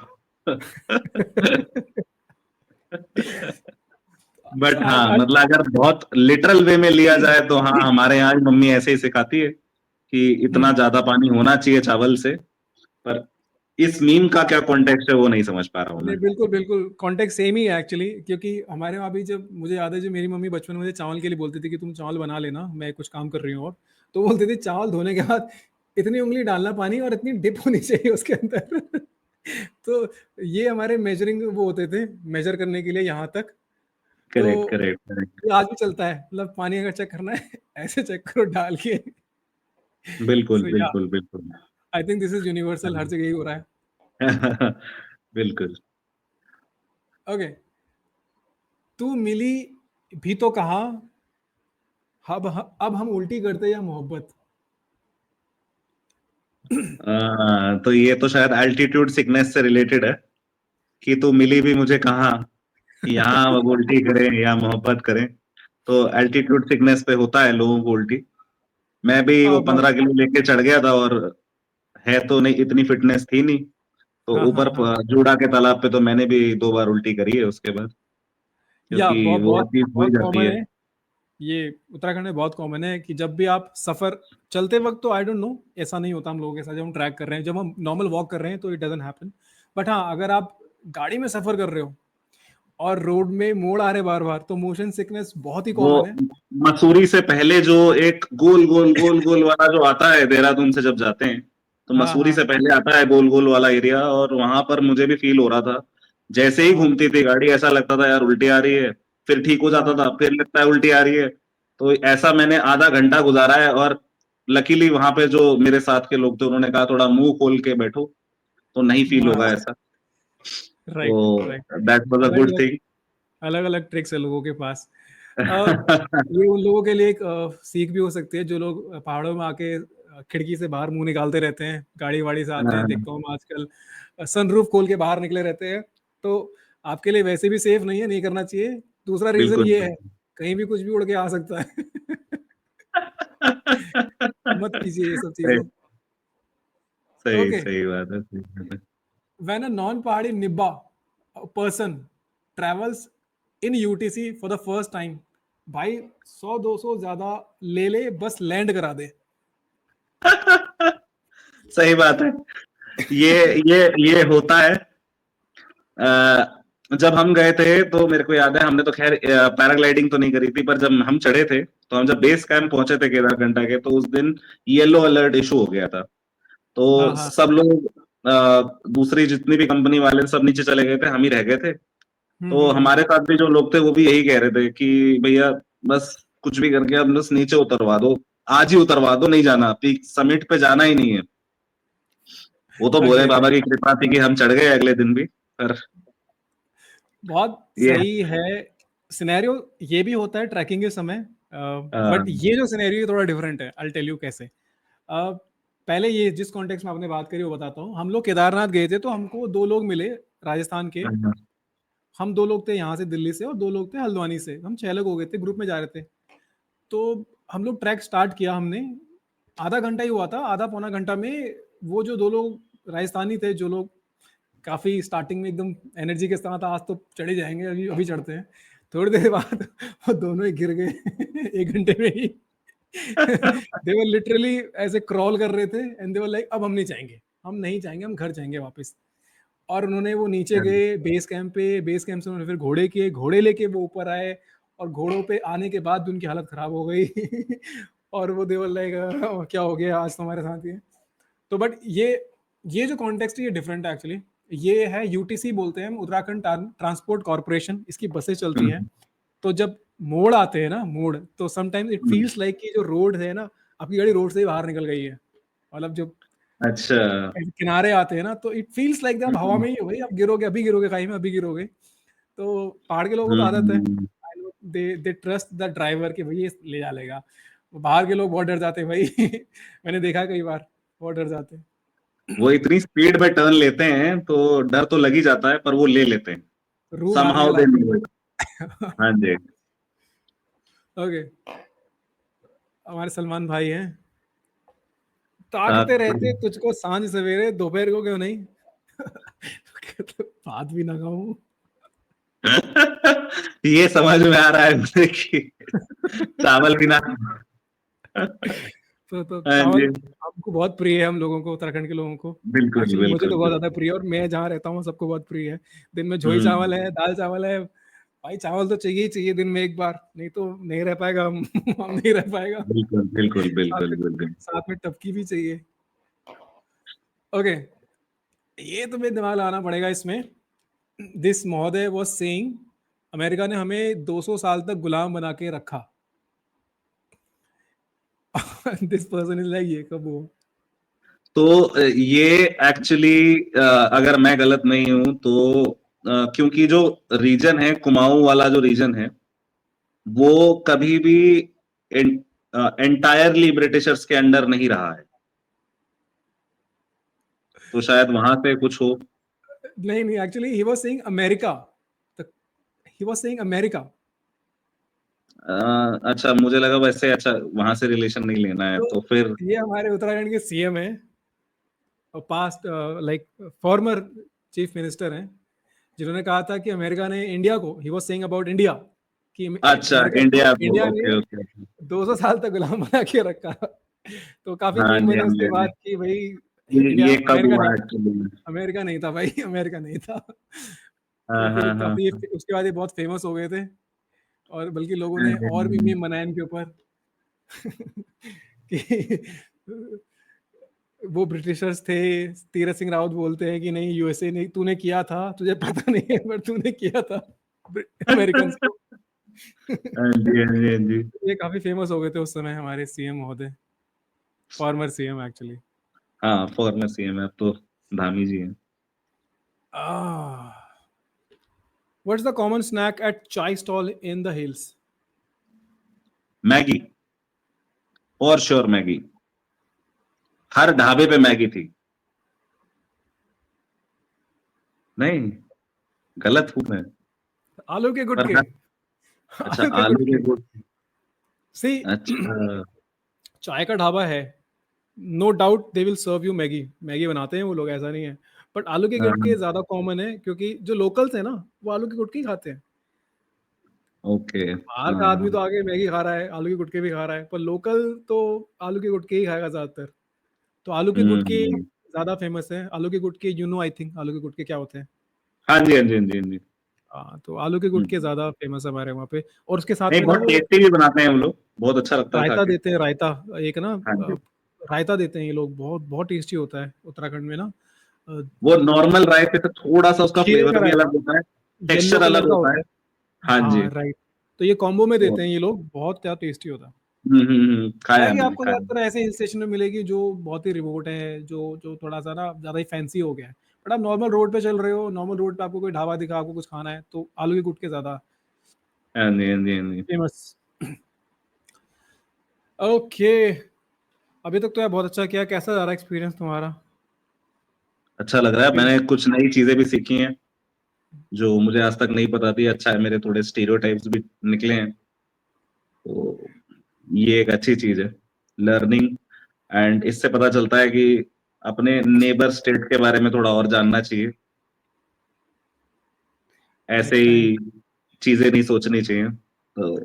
सो बट आई हाँ, आई मतलब अगर बहुत लिटरल वे में लिया जाए तो हाँ, हमारे यहाँ भी मम्मी ऐसे ही सिखाती है कि इतना हुँ। ज्यादा पानी होना चाहिए चावल से। पर इस मीम का क्या कॉन्टेक्स्ट है वो नहीं समझ पा रहा हूँ नहीं, मैं। बिल्कुल, बिल्कुल, कॉन्टेक्स्ट सेम ही है एक्चुअली, क्योंकि हमारे वहाँ भी जब मुझे याद है, जब मेरी मम्मी बचपन में मुझे चावल के लिए बोलती थी कि तुम चावल बना लेना, मैं कुछ काम कर रही हूँ और, तो बोलती थी चावल धोने के बाद इतनी उँगली डालना पानी और इतनी डिप होनी चाहिए उसके अंदर। तो ये हमारे मेजरिंग वो होते थे, मेजर करने के लिए यहाँ तक। तो करेक्ट, करेक्ट, करेक्ट। ये आज भी चलता है, मतलब पानी अगर चेक करना है, ऐसे चेक करो डाल के। बिल्कुल, सो या बिल्कुल, बिल्कुल। I think this is universal, हर जगह ही हो रहा है। बिल्कुल। ओके, तू मिली भी तो कहाँ, अब हम उल्टी करते या मोहब्बत। तो ये तो शायद एल्टीट्यूड सिकनेस से रिलेटेड है, कि तू मिली भी मुझे कहाँ, यहाँ अब उल्टी करें या मोहब्बत करें। तो एल्टीट्यूड सिकनेस पे होता है लोगों को उल्टी। मैं भी वो बहुत। 15 किलो लेके चढ़ गया था, और है तो नहीं, इतनी फिटनेस थी नहीं। तो हाँ, हाँ, ऊपर हाँ। जूड़ा के तालाब पे तो मैंने भी 2 बार उल्टी करी है उसके बाद, या क्योंकि बहुत वो बहुत चीज हो ही बहुत जाती कॉमन है। है। ये उत्तराखंड में बहुत कॉमन है कि जब भी आप सफर चलते वक्त, तो आई डोंट नो, ऐसा नहीं होता हम लोगों के साथ। जब हम ट्रैक कर रहे हैं, जब हम नॉर्मल वॉक कर रहे हैं, तो इट डजंट हैपन। बट हाँ, अगर आप गाड़ी में सफर कर रहे हो और रोड में मोड़ आ रहे बार बार, तो मोशन सिकनेस बहुत ही वो कॉमन है। मसूरी से पहले जो एक गोल गोल गोल गोल वाला जो आता है, देहरादून से जब जाते हैं, तो हाँ, मसूरी हाँ, से पहले आता है गोल गोल वाला एरिया, और वहां पर मुझे भी फील हो रहा था। जैसे ही हाँ, घूमती थी गाड़ी, ऐसा लगता था यार उल्टी आ रही है। फिर ठीक हो जाता हाँ, था, फिर लगता है उल्टी आ रही है। तो ऐसा मैंने आधा घंटा गुजारा है। और लकीली वहां पे जो मेरे साथ के लोग थे, उन्होंने कहा थोड़ा मुंह खोल के बैठो, तो नहीं फील होगा हाँ। ऐसा। राइट, तो राइट। दैट वाज अ अलग गुड अलग थिंग। अलग अलग ट्रिक्स है लोगों के पास। अ, ये उन लोगों के लिए एक सीख भी हो सकती है, जो लोग पहाड़ों में आके खिड़की से बाहर मुंह निकालते रहते हैं, गाड़ी वाड़ी से आते हैं, देखता हूँ मैं आजकल सनरूफ खोल के बाहर निकले रहते हैं। तो आपके लिए वैसे भी सेफ नहीं है, नहीं करना चाहिए। दूसरा रीजन बिल्कुल। ये है, कहीं भी कुछ भी उड़ के आ सकता है। मत कीजिए ये सब सही, चीजें। सही, ओके, सही बात है, सही बात है। व्हेन अ नॉन पहाड़ी निब्बा person travels in UTC for the first time, भाई 100-200 ज्यादा ले ले, बस लैंड करा दे। सही बात है। ये होता है। जब हम गए थे तो मेरे को याद है, हमने तो खैर पैराग्लाइडिंग तो नहीं करी थी, पर जब हम चढ़े थे तो हम जब बेस कैंप पहुंचे थे केदारकंठा के, तो उस दिन येलो अलर्ट इशू हो गया था। तो हाँ, हाँ। सब लोग दूसरी जितनी भी कंपनी वाले सब नीचे चले गए थे, हम ही रह गए थे। हुँ, तो हुँ, हुँ। हमारे साथ भी जो लोग थे वो भी यही कह रहे थे कि भैया बस कुछ भी करके अब बस नीचे उतरवा दो, आज ही उतरवा दो, नहीं जाना, पीक समिट पे जाना ही नहीं है। वो तो बोले एग्ज़ैक्टली। बाबा की कृपा थी कि हम चढ़ गए अगले दिन भी, पर बहुत ये सही है। सिनेरियो ये भी होता है ट्रैकिंग के समय, बट अ, ये जो सिनेरियो है थोड़ा डिफरेंट है। आई विल टेल यू कैसे। पहले ये जिस कॉन्टेक्स्ट में आपने बात करी वो बताता हूँ। हम लोग केदारनाथ गए थे तो हमको 2 लोग मिले राजस्थान के। हम 2 लोग थे यहाँ से दिल्ली से और 2 लोग थे हल्द्वानी से। हम 6 लोग हो गए थे, ग्रुप में जा रहे थे। तो हम लोग ट्रैक स्टार्ट किया हमने, आधा घंटा ही हुआ था, आधा पौना घंटा में वो जो 2 लोग राजस्थानी थे, जो लोग काफ़ी स्टार्टिंग में एकदम एनर्जी के साथ आज तो चढ़े जाएँगे, अभी अभी चढ़ते हैं। थोड़ी देर बाद वो दोनों ही गिर गए 1 घंटे में ही। दे वर लिटरली ऐसे क्रॉल कर रहे थे एंड दे वर लाइक अब हम नहीं जाएँगे, हम घर जाएँगे वापस। और उन्होंने वो नीचे गए बेस कैंप पे, बेस कैंप से उन्होंने फिर घोड़े किए, घोड़े लेके वो ऊपर आए और घोड़ों पे आने के बाद भी उनकी हालत खराब हो गई। और वो दे वर लाइक क्या हो गया आज तो हमारे साथ ये। तो बट ये जो कॉन्टेक्स्ट है ये डिफरेंट है एक्चुअली। ये है यूटीसी बोलते हैं हम, उत्तराखंड ट्रांसपोर्ट कॉर्पोरेशन, इसकी बसें चलती हैं। तो जब मोड़ आते हैं ना मोड़, तो समटाइम्स इट फील्स लाइक कि जो रोड है ना, आपकी गाड़ी रोड से ही बाहर निकल गई है। मतलब जब अच्छा। किनारे आते हैं ना तो इट फील्स लाइक आप हवा में ही हो भाई, आप गिरोगे, अभी गिरोगे खाई में, अभी गिरोगे। तो पहाड़ के लोगों को तो आदत है। I know they trust the driver कि भई ये ले जा लेगा। बाहर के लोग बहुत डर जाते हैं भाई। मैंने देखा है कई बार, बहुत डर जाते हैं। वो इतनी स्पीड में टर्न लेते हैं तो डर तो लग ही जाता है, पर वो ले लेते हैं। रूह मारने समहाउ वाला दे आदमी। Do it. हाँ जी। ओके, हमारे सलमान भाई हैं। हाँ। ताकते रहते तुझको सांझ सवेरे, दोपहर को क्यों नहीं? कहते, भात भी ना खाऊं। ये समझ में आ रहा है मुझे कि चावल भी ना। तो हाँ चावल जी। हमको बहुत प्रिय है, हम लोगों को, उत्तराखंड के लोगों को। बिल्कुल एक्चुअली मुझे बिल्कुल तो बहुत ज़्यादा बिल्कुल। प्रिय है और मैं जहाँ रहता हूँ सबको बहुत प्रिय है। दिन में झोई चावल हम्म। है, दाल चावल है। भाई चावल तो चाहिए ही चाहिए दिन में एक बार, नहीं तो नहीं रह पाएगा हम। हम नहीं रह पाएगा। बिल्कुल बिल्कुल साथ बिल्कुल में बिल्कुल। साथ में टपकी भी चाहिए। ओके, ये तुम्हें दिमाग लगाना पड़ेगा इसमें। दिस महोदय वाज सेइंग अमेरिका ने हमें 200 साल तक गुलाम बना के रखा। दिस पर्सन इज लाइक ये कब हुआ? तो ये एक्चुअली, अगर मैं गलत नहीं हूं तो क्योंकि जो रीजन है, कुमाऊं वाला जो रीजन है, वो कभी भी एंटायरली ब्रिटिशर्स के अंडर नहीं रहा है, तो शायद वहां से कुछ हो। नहीं नहीं, actually he was saying America, he was saying America. अच्छा, मुझे लगा वैसे, अच्छा वहां से रिलेशन नहीं लेना है तो तो फिर। ये हमारे उत्तराखंड के सीएम हैं और past like former chief minister हैं, जिन्होंने कहा था कि अमेरिका ने इंडिया को, he was saying about India, कि अच्छा, अमेरिका को इंडिया को, इंडिया ने ओके ओके। 200 साल तक गुलाम बना के रखा। तो काफी हाँ मीम जी बने हाँ जी उसके हाँ जी। बाद कि भाई इंडिया, ये कब अमेरिका हुआ नहीं, एक्चुअली? अमेरिका नहीं था भाई, अमेरिका नहीं था। हाँ तो फिर हाँ हाँ काफी हाँ। उसके बाद ये बहुत फेमस हो गए थे और बल्कि लोगों ने और भी हम्म। मीम बनाए इनके ऊपर। कि वो ब्रिटिशर्स थे। तीरथ सिंह रावत बोलते हैं कि नहीं यूएसए नहीं, तूने किया था, तुझे पता नहीं है पर तूने किया था अमेरिकन को। हाँ जी हाँ जी हाँ जी। ये काफी फेमस हो गए थे उस समय हमारे सीएम महोदय, फॉर्मर सीएम एक्चुअली। हाँ, फॉरेनर सीएम है अब तो, धामी जी हैं। What's the common snack at chai stall in the hills? Maggi, और श्योर मैगी। हर ढाबे पे मैगी थी। नहीं, गलत हूं मैं? आलू के पर गुटके। हर, अच्छा, आलू के आलू के गुटके। गुड। सी, अच्छा। चाय का ढाबा है, no doubt they will serve you Maggi, Maggi बनाते हैं वो लोग, ऐसा नहीं है। बट आलू के गुटके हाँ, ज्यादा कॉमन है क्योंकि जो लोकल्स है ना वो आलू के गुटके ही खाते हैं। ओके। बाहर का हाँ आदमी तो आके मैगी खा रहा है, आलू के गुटके भी खा रहा है, पर लोकल तो आलू के गुटके ही खाएगा ज्यादातर। तो आलू के गुटके हम्म ज़्यादा फेमस है। आलू के गुटके, यू नो आई थिंक आलू के गुटके क्या होते हैं? हाँ जी, हाँ जी, हाँ जी, हाँ जी। हाँ, तो आलू के गुटके हुँ। ज़्यादा फेमस है हमारे वहाँ पे, और उसके साथ नहीं, में ना बहुत वो टेस्टी भी बनाते हैं हम लोग, बहुत अच्छा लगता है खा रायता के। देते हैं, रायता एक ना हाँ जी। रायता देते हैं ये लोग, बहुत बहुत टेस्टी होता है उत्तराखंड में ना। अ, वो नॉर्मल रायते से थोड़ा-सा उसका खीरे का फ्लेवर भी रायता, अलग होता है, येलो टेक्सचर कलर अलग का होता है। होता है। हाँ जी। हाँ, राइट। तो ये कॉम्बो में वो देते हैं ये लोग, बहुत क्या टेस्टी होता है। हुँ, हुँ, हुँ। क्या खाया है है कि मैंने, आपको खाया है। ज़्यादातर ऐसे हिल स्टेशन में मिलेगी जो बहुत ही रिमोट है, जो जो थोड़ा-सा ना ज़्यादा ही फैंसी हो गया है। बट आप नॉर्मल रोड पे चल रहे हो, नॉर्मल रोड पे आपको कोई ढाबा दिखा, आपको कुछ खाना है, तो आलू के गुटके ज़्यादा हाँ जी, हाँ जी, हाँ जी। फेमस। ओके, अभी तक तो यार बहुत अच्छा किया। कैसा जा रहा है एक्सपीरियंस तुम्हारा? अच्छा लग रहा है, फील मैंने कुछ नई चीज़ें भी सीखी हैं, जो मुझे आज तक नहीं पता थी। अच्छा है, मेरे थोड़े स्टीरियोटाइप्स भी निकले हैं, तो ये एक अच्छी चीज़ है, लर्निंग। एंड इससे पता चलता है कि अपने नेबर स्टेट के बारे में थोड़ा और जानना चाहिए। ऐसे नेक्स्ट टाइम। ही चीज़ें नहीं सोचनी चाहिए। तो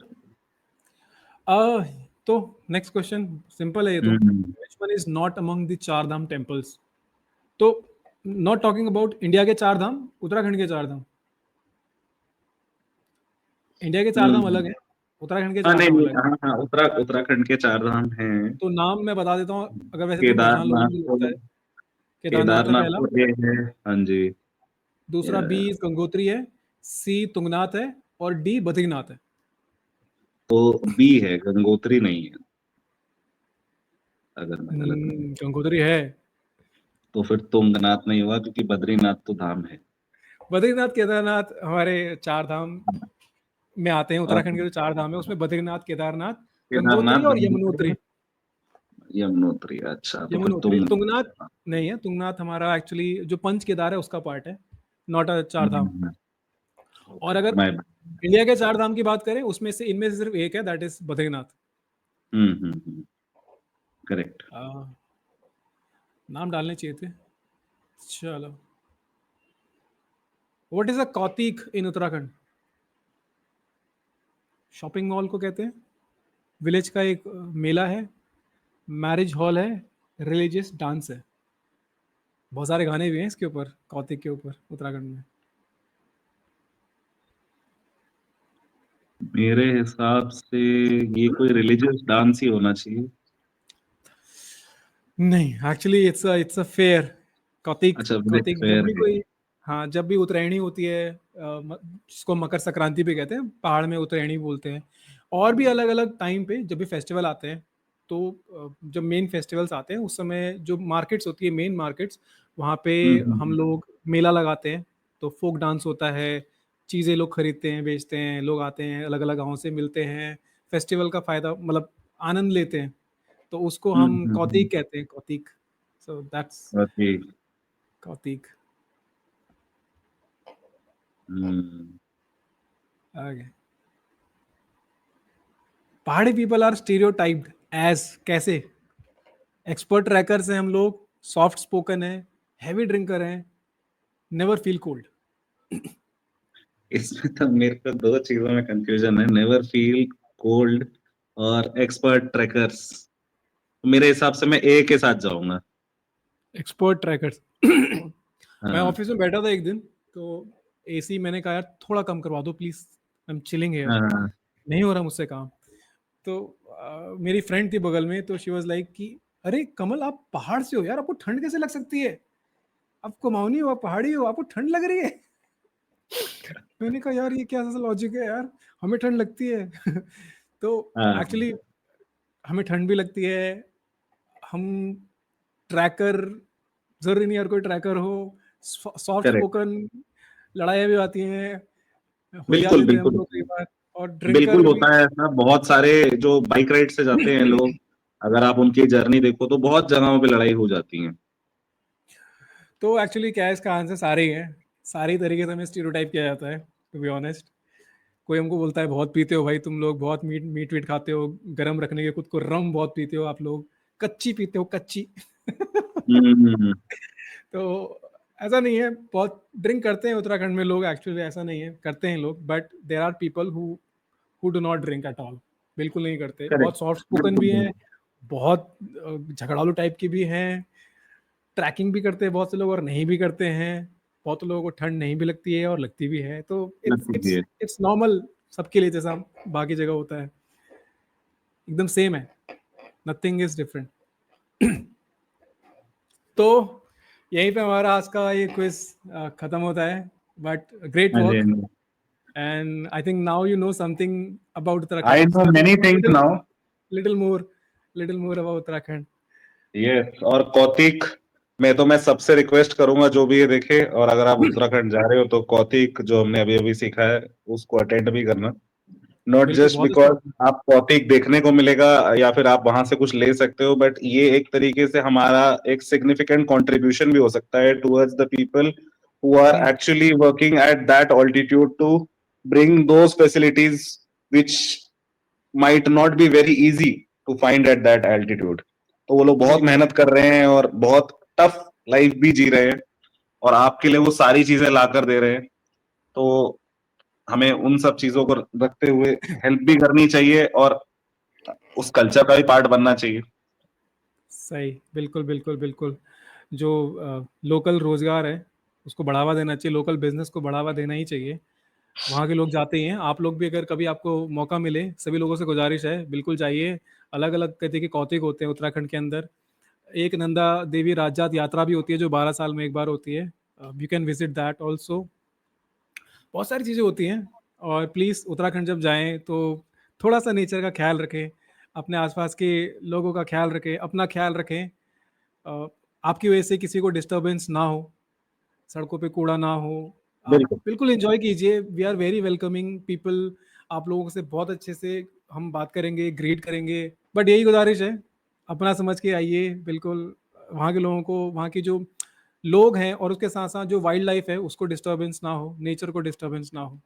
अ, तो नेक्स्ट क्वेश्चन सिंपल है ये तो। हुँ, which one is not among the Char Dham temples? तो नॉट टॉकिंग अबाउट इंडिया के चार धाम, उत्तराखंड के चार धाम। इंडिया के चार धाम अलग हुँ। हैं, उत्तराखंड के हाँ, चार नहीं, धाम नहीं, अलग हैं। हाँ, हाँ, उत्तराखंड के 4 धाम हैं। तो नाम मैं बता देता हूँ, अगर वैसे तुम पहचान लोगे केदारनाथ मुझे तो लगता है। केदारनाथ है केदारनाथ पहला, तो ये है। हाँ जी। दूसरा बी अ, गंगोत्री है, सी तुंगनाथ है, और डी बद्रीनाथ है। तो बी है, गंगोत्री नहीं है, अगर मैं गलत नहीं हूँ। गंगोत्री है। तो फिर तुंगनाथ नहीं हुआ क्योंकि बद्रीनाथ तो धाम है। बद्रीनाथ केदारनाथ हमारे चार धाम में आते हैं। और उत्तराखंड के जो चार धाम है उसमें बद्रीनाथ, केदारनाथ, गंगोत्री केदारनाथ, और यमुनोत्री। यमुनोत्री, अच्छा, तो फिर यमुनोत्री, तुंग तुंगनाथ नहीं है। तुंगनाथ हमारा एक्चुअली जो पंच केदार है उसका पार्ट है, नॉट अ चार धाम। हुँ, और ओके, अगर मैं इंडिया के चार धाम की बात करें उसमें से इनमें से सिर्फ एक है, दैट इज बद्रीनाथ। हुँ, हुँ, हुँ, करेक्ट। आ, नाम डालने चाहिए थे। चलो, what is a kautik in Uttarakhand? Shopping mall को कहते हैं, विलेज का एक मेला है, मैरिज हॉल है, रिलीजियस डांस है। बहुत सारे गाने भी हैं इसके ऊपर, कौतिक के ऊपर उत्तराखंड में। मेरे हिसाब से ये कोई रिलीजियस डांस ही होना चाहिए। नहीं, actually it's a fair. Kautik, अच्छा, विलेज कौतिक जब फेयर भी है। कोई, हाँ, जब भी उत्तरायणी होती है, जिसको मकर संक्रांति भी कहते हैं, पहाड़ में उत्तरायणी बोलते हैं। और भी अलग अलग टाइम पे जब भी फेस्टिवल आते हैं, तो जब मेन फेस्टिवल्स आते हैं उस समय जो मार्केट्स होती है, मेन मार्केट्स, वहाँ पे हुँ, हुँ, हम हुँ। लोग मेला लगाते हैं। तो फोक डांस होता है, चीज़ें लोग खरीदते हैं, बेचते हैं, लोग आते हैं अलग अलग गाँव से मिलते हैं, फेस्टिवल का फ़ायदा मतलब आनंद लेते हैं। तो उसको हुँ, हम हुँ, हुँ। कौतिक कहते हैं, कौतिक। So that's okay. कौतिक। हुँ। Okay. Pahadi people are stereotyped as, कैसे? एक्सपर्ट ट्रैकर्स हैं हम लोग, सॉफ्ट स्पोकन है, हैवी ड्रिंकर हैं, नेवर फील कोल्ड। इसमें तो मेरे को 2 चीज़ों में कन्फ्यूज़न है, नेवर फ़ील कोल्ड और एक्सपर्ट ट्रैकर्स। मेरे हिसाब से मैं ए के साथ जाऊँगा। Expert trackers. मैं हाँ, ऑफिस में बैठा था एक दिन, तो एसी मैंने कहा यार थोड़ा कम करवा दो please, I am chilling here, हाँ, हाँ, नहीं हो रहा मुझसे काम। तो मेरी फ्रेंड थी बगल में, तो शी वाज लाइक कि अरे कमल, आप पहाड़ से हो यार, आपको ठंड कैसे लग सकती है? आप कुमाऊनी हो, आप पहाड़ी हो, आपको ठंड लग रही है? मैंने कहा यार ये क्या सा लॉजिक है यार, हमें ठंड लगती है। तो हाँ, एक्चुअली हमें ठंड भी लगती है। हम ट्रैकर, जरूरी नहीं हर कोई ट्रैकर हो। Soft correct. स्पोकन, लड़ाइयाँ भी आती हैं, हुलिया बिल्कुल, देते हैं हम बिल्कुल। लोग कई बार, और बिल्कुल ड्रिंकर भी। होता है ऐसा, बहुत सारे जो बाइक राइड से जाते हैं लोग, अगर आप उनकी जर्नी देखो तो बहुत जगहों पे लड़ाई हो जाती है। तो एक्चुअली क्या है, इसका आंसर सारे ही है। सारी तरीके से हमें स्टीरियोटाइप किया जाता है, टू बी ऑनेस्ट। कोई हमको बोलता है बहुत पीते हो भाई तुम लोग, बहुत मीट मीट वीट खाते हो, गर्म रखने के खुद को, रम बहुत पीते हो आप लोग, कच्ची पीते हो, कच्ची। हुँ, हुँ, हुँ। तो ऐसा नहीं है, बहुत ड्रिंक करते हैं उत्तराखंड में लोग, एक्चुअली ऐसा नहीं है, करते हैं लोग, but there are people who do not drink at all. बिल्कुल नहीं करते, करेक्ट। बहुत सॉफ्ट स्पोकन बिल्कुल, भी हैं, बिल्कुल। बहुत झगड़ालू टाइप की भी हैं, ट्रैकिंग भी करते हैं बहुत से लोग और नहीं भी करते हैं। बहुत लोगों को ठंड नहीं भी लगती है और लगती भी है, तो इट्स लगती भी इट्स है। इट्स नॉर्मल सबके लिए, जैसा बाकी जगह होता है, एकदम सेम है, नथिंग इज डिफरेंट। तो यहीं पे हमारा आज का ये क्विज खत्म होता है, बट ग्रेट हाँ जी, वर्क, हाँ जी। And I think now you know something about I Uttarakhand, know many things little now. Little more little more about Uttarakhand. Yes, और कौतिक में तो मैं सबसे रिक्वेस्ट करूंगा जो भी ये देखे, और अगर आप उत्तराखंड जा रहे हो तो कौतिक जो हमने अभी अभी सीखा है उसको अटेंड भी करना। नॉट बिल्कुल, जस्ट बहुत अच्छा बिकॉज होगा। आप कौतिक देखने को मिलेगा या फिर आप वहां से कुछ ले सकते हो, बट ये एक तरीके से हमारा एक सिग्निफिकेंट कंट्रीब्यूशन भी हो सकता है towards the people who are जी, actually working at that altitude to bring those facilities which might not be very easy to find at that altitude। तो वो लोग बहुत बिल्कुल, मेहनत कर रहे हैं और बहुत टफ लाइफ भी जी रहे हैं, और आपके लिए वो सारी चीजें लाकर दे रहे हैं। तो हमें उन सब चीजों को रखते हुए हेल्प भी करनी चाहिए और उस कल्चर का भी पार्ट बनना चाहिए। सही, बिल्कुल, बिल्कुल, बिल्कुल। जो लोकल रोज़गार है, उसको बढ़ावा देना चाहिए, लोकल बिज़नेस को बढ़ावा देना ही चाहिए। वहाँ के लोग जाते ही हैं, आप लोग भी अगर कभी आपको मौका मिले, सभी लोगों से गुज़ारिश है, बिल्कुल जाइए। अलग-अलग तरह के कौतिक होते हैं उत्तराखंड के अंदर। एक नंदा देवी राजजात यात्रा भी होती है, जो 12 साल में एक बार होती है। You can visit that also. बहुत सारी चीज़ें होती हैं, और प्लीज़ उत्तराखंड जब जाएँ तो थोड़ा-सा नेचर का ख़्याल रखें, अपने आस-पास के लोगों का ख़्याल रखें, अपना ख़्याल रखें। अ, आपकी वजह से किसी को डिस्टर्बेंस ना हो, सड़कों पे कूड़ा ना हो। आप बिल्कुल। बिल्कुल एन्जॉय कीजिए, we are very welcoming people. आप लोगों से बहुत अच्छे से हम बात करेंगे, ग्रीट करेंगे। बट यही गुज़ारिश है, अपना समझ के आइए बिल्कुल। वहाँ के लोगों को, वहाँ के जो लोग हैं और उसके साथ-साथ जो वाइल्ड लाइफ़ है, उसको डिस्टर्बेंस ना हो, नेचर को डिस्टर्बेंस ना हो।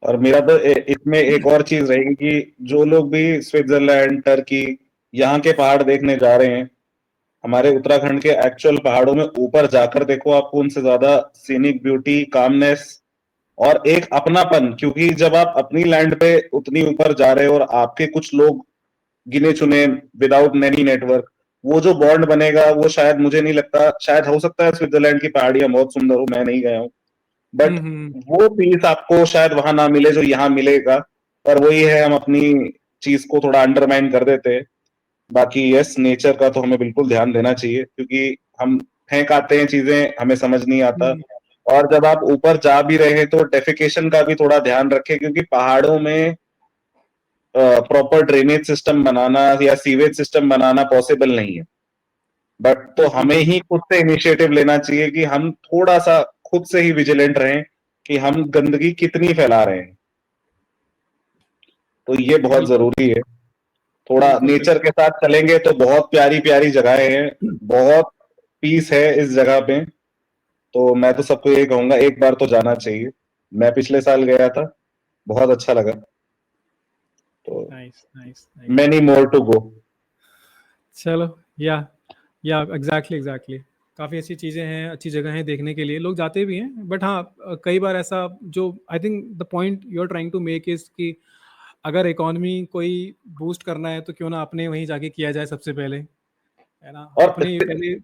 और मेरा तो इसमें एक और चीज रहेगी कि जो लोग भी स्विट्जरलैंड, टर्की, यहाँ के पहाड़ देखने जा रहे हैं, हमारे उत्तराखंड के एक्चुअल पहाड़ों में ऊपर जाकर देखो, आपको उनसे ज्यादा सीनिक ब्यूटी, कामनेस और एक अपनापन, क्योंकि जब आप अपनी लैंड पे उतनी ऊपर जा रहे हो और आपके कुछ लोग गिने चुने, विदाउट एनी नेटवर्क, वो जो बॉन्ड बनेगा वो शायद, मुझे नहीं लगता, शायद हो सकता है स्विट्जरलैंड की पहाड़ियां बहुत सुंदर हो, मैं नहीं गया हूँ, हुँ, बट हुँ। वो पीस आपको शायद वहां ना मिले जो यहाँ मिलेगा। पर वही है, हम अपनी चीज को थोड़ा अंडरमाइन कर देते हैं। बाकी यस, नेचर का तो हमें बिल्कुल ध्यान देना चाहिए, क्योंकि हम फेंक आते हैं चीजें, हमें समझ नहीं आता। हुँ, और जब आप ऊपर जा भी रहे हैं तो डेफिकेशन का भी थोड़ा ध्यान रखें, क्योंकि पहाड़ों में प्रॉपर ड्रेनेज सिस्टम बनाना या सीवेज सिस्टम बनाना पॉसिबल नहीं है। बट तो बिल्कुल, हमें बिल्कुल, ही खुद से इनिशिएटिव लेना चाहिए कि हम थोड़ा सा खुद से ही विजिलेंट रहें कि हम गंदगी कितनी फैला रहे हैं। तो ये बहुत बिल्कुल, जरूरी है। थोड़ा बिल्कुल, नेचर के साथ चलेंगे तो बहुत प्यारी प्यारी जगहें हैं, बिल्कुल। बहुत पीस है इस जगह पे। तो मैं तो सबको ये कहूंगा, एक बार तो जाना चाहिए। मैं पिछले साल गया था, बहुत अच्छा लगा। तो nice, nice, nice. Many more to go. चलो, या एग्ज़ैक्टली, एग्ज़ैक्टली। काफ़ी अच्छी चीज़ें हैं, अच्छी जगह हैं देखने के लिए, लोग जाते भी हैं। बट हाँ, कई बार ऐसा, जो I think the point you are trying to make is कि अगर इकॉनमी कोई बूस्ट करना है, तो क्यों ना अपने वहीं जाके किया जाए सबसे पहले, है ना? और अपने पहले।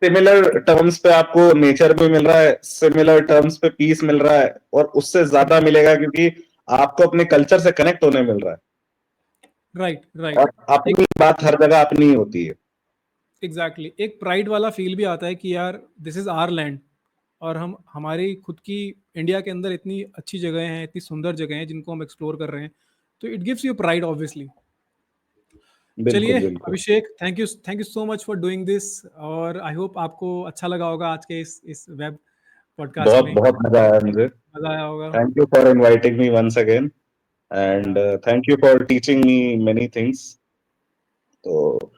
सिमिलर टर्म्स पे आपको नेचर भी मिल रहा है, सिमिलर टर्म्स पे पीस मिल रहा है, और उससे ज्यादा मिलेगा क्योंकि आपको अपने कल्चर से कनेक्ट होने मिल रहा है। Right, right. और अपनी बात हर जगह अपनी होती है। एग्जैक्टली, एक प्राइड वाला फील भी आता है कि यार दिस इज़ आवर लैंड, और हम हमारी खुद की इंडिया के अंदर इतनी अच्छी जगह हैं, इतनी सुंदर जगह हैं जिनको हम एक्सप्लोर कर रहे हैं, तो it gives you pride obviously. चलिए बिल्कुल बिल्कुल। Abhishek, thank you so much for doing this, और आई होप आपको अच्छा लगा होगा आज के इस वेब पॉडकास्ट बहुत में। बहुत मजा आया मुझे। मज़ा आया होगा। Thank you for inviting me once again, and yeah thank you for teaching me many things. तो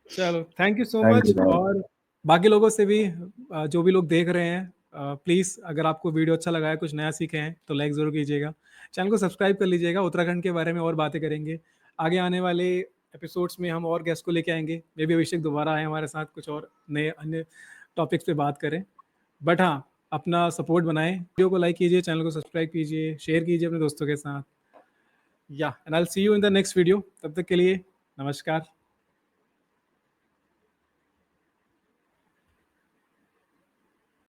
चलो, thank you so thank you much. Ma'am. और बाकी लोगों से भी, जो भी लोग देख रहे हैं, प्लीज़ अगर आपको वीडियो अच्छा लगा है, कुछ नया सीखे हैं, तो लाइक ज़रूर कीजिएगा, चैनल को सब्सक्राइब कर लीजिएगा। उत्तराखंड के बारे में और बातें करेंगे आगे आने वाले एपिसोड्स में, हम और गेस्ट को लेके आएंगे, मे बी अभिषेक दोबारा आए हमारे साथ, कुछ और नए अन्य टॉपिक्स पे बात करें। बट हाँ, अपना सपोर्ट बनाएं, वीडियो को लाइक कीजिए, चैनल को सब्सक्राइब कीजिए, शेयर कीजिए अपने दोस्तों के साथ। या and I will see you in the next video, तब तक के लिए नमस्कार।